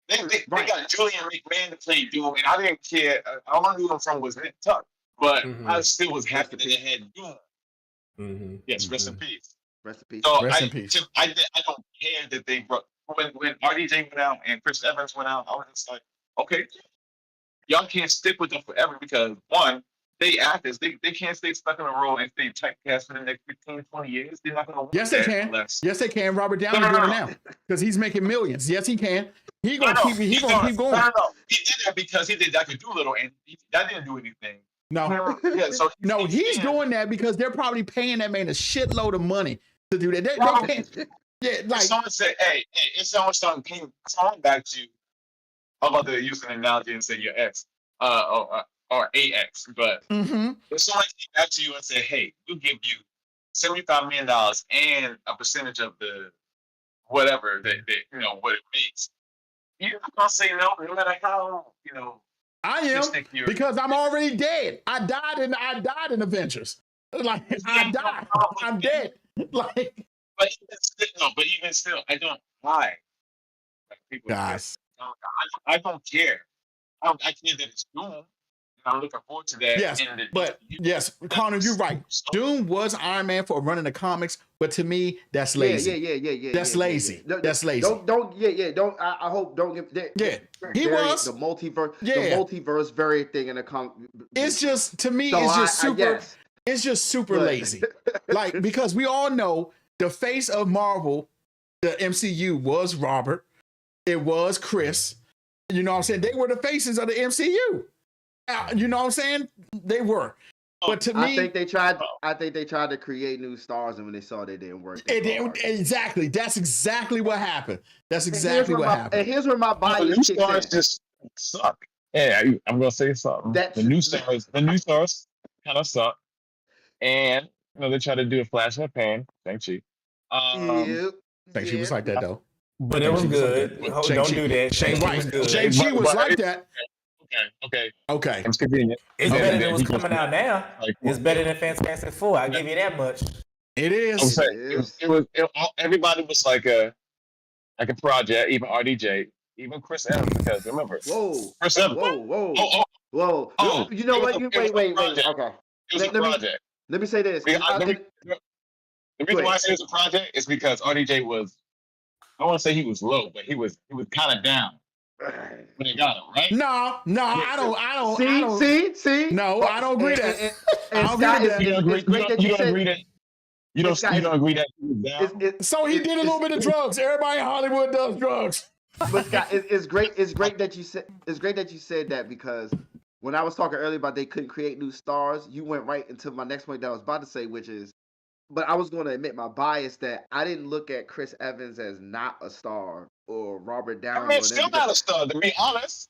They got Julian McMahon to play Doom, and I didn't care. All I knew him from was Nip Tuck, but I still was happy that they had Doom. Yes, rest in peace. Rest in peace. So rest in peace. I don't care that they brought when RDJ went out and Chris Evans went out. I was just like, okay, y'all can't stick with them forever because one, they actors, they can't stay stuck in a role and stay typecast for the next 15, 20 years. They're not gonna. Yes, they can. Yes, they can. Robert Downey doing it now because he's making millions. Yes, he can. He's gonna keep going. No. He did that because he did Dr. Doolittle, and that didn't do anything. No. Yeah, so he's doing that because they're probably paying that man a shitload of money to do that. They can't. Yeah, like someone said, hey, if someone started paying someone back to you, I'm about to use an analogy and say your ex, or AX, but if someone came back to you and said, hey, we'll give you $75 million and a percentage of the whatever that what it makes, you're not gonna say no matter how I am because I'm already dead. I died in Avengers. Like I died. I'm dead. Like but even still, I don't lie. Like people guys. I don't care. I care that it's Doom. I'm looking forward to that. Yes, yes, Connor, you're right. Doom was Iron Man for running the comics, but to me, that's lazy. Yeah. That's lazy. That's lazy. Don't. I hope don't get. He was the multiverse. Yeah. The multiverse varied thing in the comic. It's just to me, it's just super. It's just super lazy. Like because we all know the face of Marvel, the MCU was Robert. It was Chris. You know what I'm saying? They were the faces of the MCU. You know what I'm saying? They were. But to me, I think they tried to create new stars, and when they saw they didn't work, exactly. That's exactly what happened. That's exactly what happened. And here's where my bias the new stars just suck. Yeah, I'm gonna say something. The new stars kind of suck, and they try to do a flash in the pan. Shang-Chi. Shang-Chi was like that though. But it was good. Don't do that. Shang-Chi was good. Shang-Chi was like that. Okay. It's convenient. It's better than what's coming out now. It's better than Fantastic Four. I'll give you that much. It is. Everybody was like a project, even RDJ, even Chris Evans, because remember. Chris Evans. Whoa. You know what? Wait. Okay. It was a project. Let me say this. The reason why I say it was a project is because RDJ was, I want to say he was low, but he was kind of down. When they got him, right? No, I don't. See. No, I don't agree that. I don't agree that. You don't agree that. You don't agree that he was down. So he did a little bit of drugs. Everybody in Hollywood does drugs. But Scott, it's great. It's great that you said. It's great that you said that because when I was talking earlier about they couldn't create new stars, you went right into my next point that I was about to say, which is. But I was going to admit my bias that I didn't look at Chris Evans as not a star or Robert Downey. I mean, still not a star, to be honest.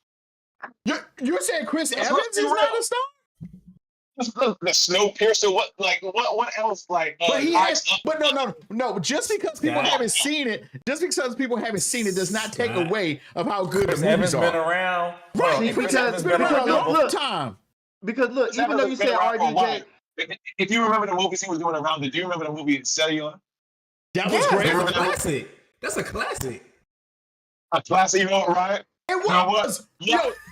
You're saying Chris Evans is not a star? The Snowpiercer, what else? But he has, but no. Just because people haven't seen it, does not take away of how good Chris the movies Evans are. been around, right? Because it's been around a long time. Because look, even though you said RDJ. If you remember the movies he was doing around, did you remember the movie Cellular? That was great. That's a classic. That's a classic. A classic, right? It was.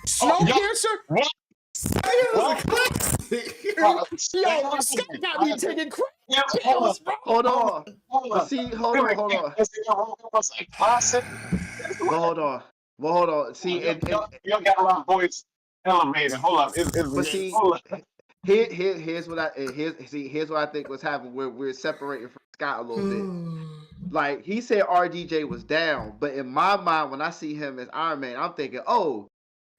Snowpiercer. What? Cellular was a classic. Scott got me taking credit. Hold on. See, hold on. It was a classic. Hold on. See, you got a lot of voice elevated. Hold on. Here's what I think was happening. We're separating from Scott a little bit. Like he said, RDJ was down, but in my mind, when I see him as Iron Man, I'm thinking, oh,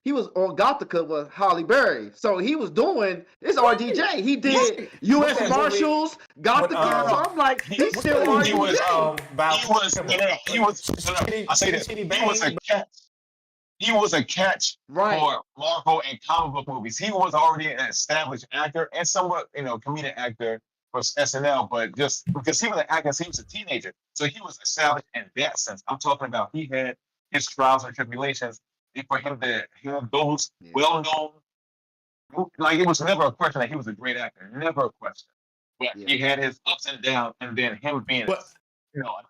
he was on Gothica with Halle Berry, so he was doing it's RDJ. He did U.S. Marshals, Gothica. So I'm like, he's still RDJ. I say this. He was a catch. He was a catch for Marvel and comic book movies. He was already an established actor and somewhat, comedic actor for SNL, but just because he was an actor, he was a teenager, so he was established in that sense. I'm talking about he had his trials and tribulations for him to have those well-known. Like it was never a question that he was a great actor, never a question. But he had his ups and downs, and then him being,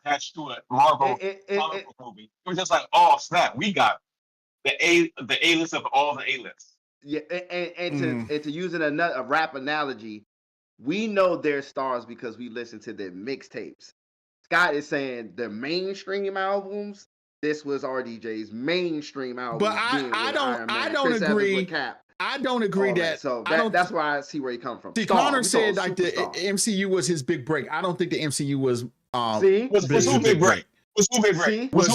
attached to a Marvel comic book movie. It was just like, oh snap, we got the A list of all the A lists. Yeah, and to use a rap analogy, we know they're stars because we listen to their mixtapes. Scott is saying the mainstream albums. This was RDJ's mainstream album. But I don't agree. I don't agree that. So that's why I see where he come from. See, Connor said like the MCU was his big break. I don't think the MCU was. Was who big break? Was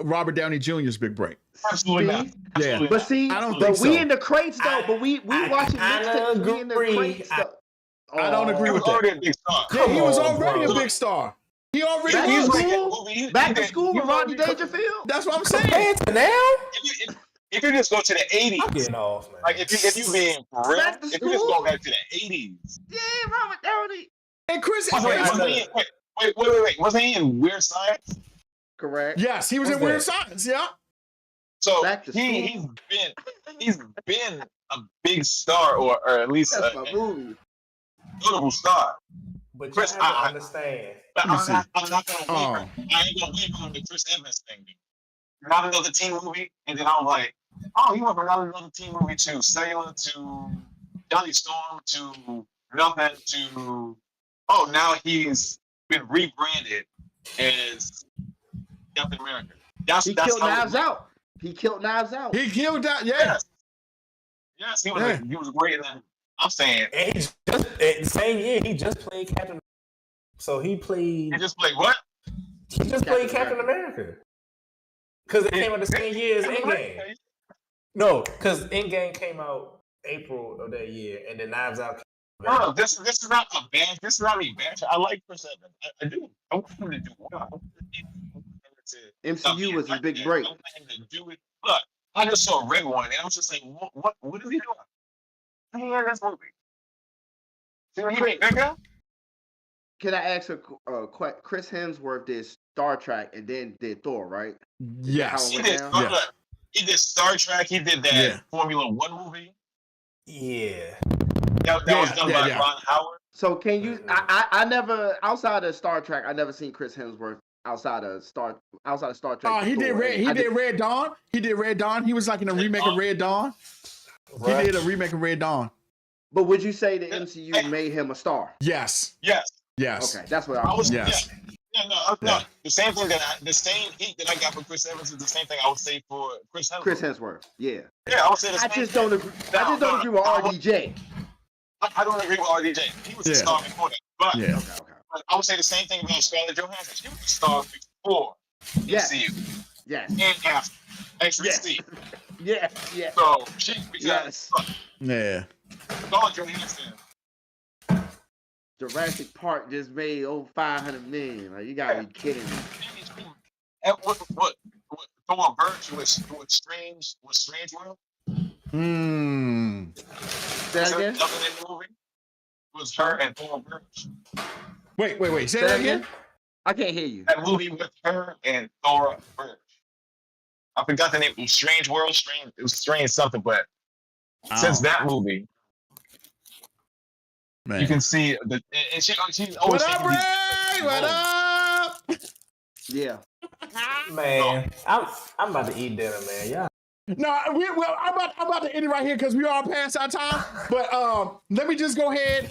Robert Downey Jr.'s big break. Absolutely not. Yeah, but see, I don't think so. We in the crates though. But we watching mixtapes. We in the crates though. I don't agree with that. Already a big star. Yeah, he was already a big star. He already was. Back to school with Rodney Dangerfield. That's what I'm saying. Compared to now, if you just go to the 80s, I'm getting off, man. Like if you being real, if you just go back to the 80s. Yeah, Robert Downey. And Chris. Wait. Wasn't he in Weird Science? Correct. Yes, he was in Weird Science. Yeah. So he's been a big star, or at least a notable star. But Chris, I understand. But I'm not gonna waver. I ain't gonna waver on the Chris Evans thing. Not another teen movie, and then I'm like, oh, he went from not another teen movie to Sailor to Johnny Storm to nothing to now he's been rebranded as Captain America. He killed Knives Out. He killed Knives Out. He killed that. Yeah. Yes, he was great in that. I'm saying, and he the same year he just played Captain. So he played. He just played what? He just played Captain America. Because it came out the same year as Endgame. No, because Endgame came out April of that year, and then Knives Out. No, this is not a bad. This is not a bad. I like Chris Evans. I do. I want him to do well. MCU was his big break. I want him to do it. Look, I just saw Red One, and I was just like, what is he doing? He in this movie. See what he made bigger? Can I ask Chris Hemsworth did Star Trek and then did Thor, right? Yes. He did Star Trek. He did that Formula One movie. Yeah. That was done by Ron Howard. So can you? I never outside of Star Trek. I never seen Chris Hemsworth outside of Star Trek. Oh, he did Red Dawn. He did Red Dawn. He was like in a remake of Red Dawn. Right. He did a remake of Red Dawn. But would you say the MCU made him a star? Yes. Okay, that's what I was. Yes. No. The same heat that I got for Chris Evans is the same thing I would say for Chris Hemsworth. Chris Hemsworth. Yeah. Yeah, I would say the same. I just don't agree with RDJ. I don't agree with RDJ. He was a star before that. But okay. I would say the same thing about Scarlett Johansson. She was a star before MCU. Yes. And after. Actually, Yeah. So she becomes Yeah. Scarlett Johansson. Jurassic Park just made over 500 million. Like, you gotta be kidding me. And what Thor Birch was Strange World? Say that again? Nothing in the movie was her and Thor Birch. Wait. Say that again? I can't hear you. That movie with her and Thor Birch. I forgot the name. It was Strange World. It was Strange something, but since that movie, man, you can see and she's always. What up, Ray? What up? Yeah. Man, I'm about to eat dinner, man. Yeah. No, I'm about to end it right here because we are past our time. But let me just go ahead.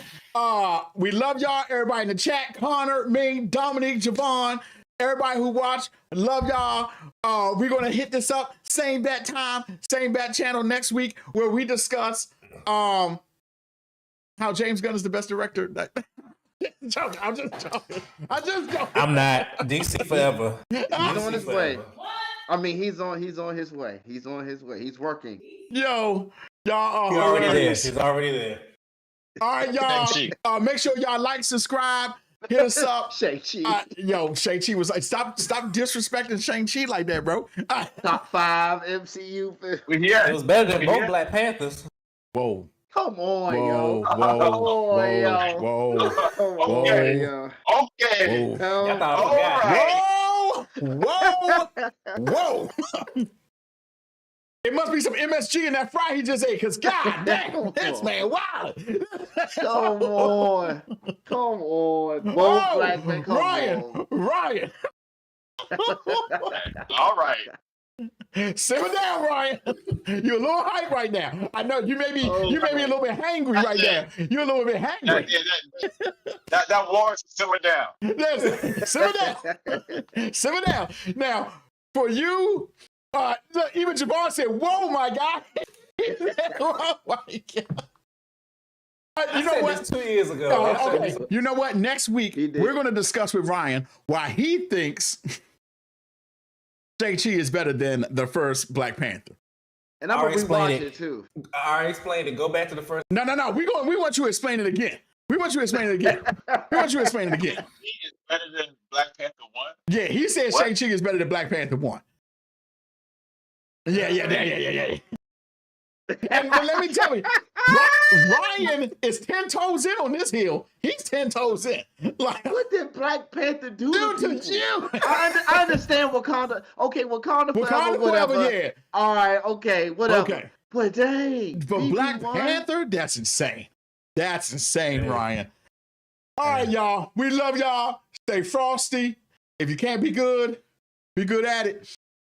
We love y'all, everybody in the chat. Connor, me, Dominique, Javon, everybody who watched, love y'all. We're gonna hit this up, same bat time, same bat channel next week, where we discuss how James Gunn is the best director. joking. I'm just joking. I'm not. DC forever. He's on his way. forever. I mean, he's on his way. He's on his way. He's working. Yo, y'all He's are already there. hilarious. He's already there. All right, y'all. Make sure y'all like, subscribe, hit us up. Shang-Chi. Yo, Shang-Chi was like, stop disrespecting Shang-Chi like that, bro. Top 5 MCU film. We're here. It was better than We're both here. Black Panthers. Whoa. Come on, Whoa, yo. whoa, Come on, yo. whoa, Come Okay. on, yo. Okay. whoa, Y'all thought I All forgot. right. whoa. It must be some MSG in that fry he just ate, because god damn, this man wild. Come on. Come on. Both Oh, black men, come on. Ryan. All right. Simmer down, Ryan. You're a little hype right now. I know you may be a little bit hangry right now. You're a little bit hangry. That warrants simmer down. Simmer down. Simmer down. Now, for you, even Jabbar said, "Whoa, my guy." Oh my God. You know what? This 2 years ago. Okay. You know what? Next week we're going to discuss with Ryan why he thinks Shang-Chi is better than the first Black Panther. And I'm going to rewatch it too. I already explained it. Go back to the first. No. We want you to explain it again. We want you to explain it again. Shang-Chi is better than Black Panther 1? Yeah, he said Shang-Chi is better than Black Panther 1. Yeah. And but let me tell you, Ryan is 10 toes in on this hill. He's 10 toes in. Like, what did Black Panther do to you? I understand Wakanda. Okay, Wakanda forever, whatever. Yeah. All right, okay, whatever. Okay. But dang. But Black Panther, that's insane. That's insane, Ryan. All right, y'all. We love y'all. Stay frosty. If you can't be good at it.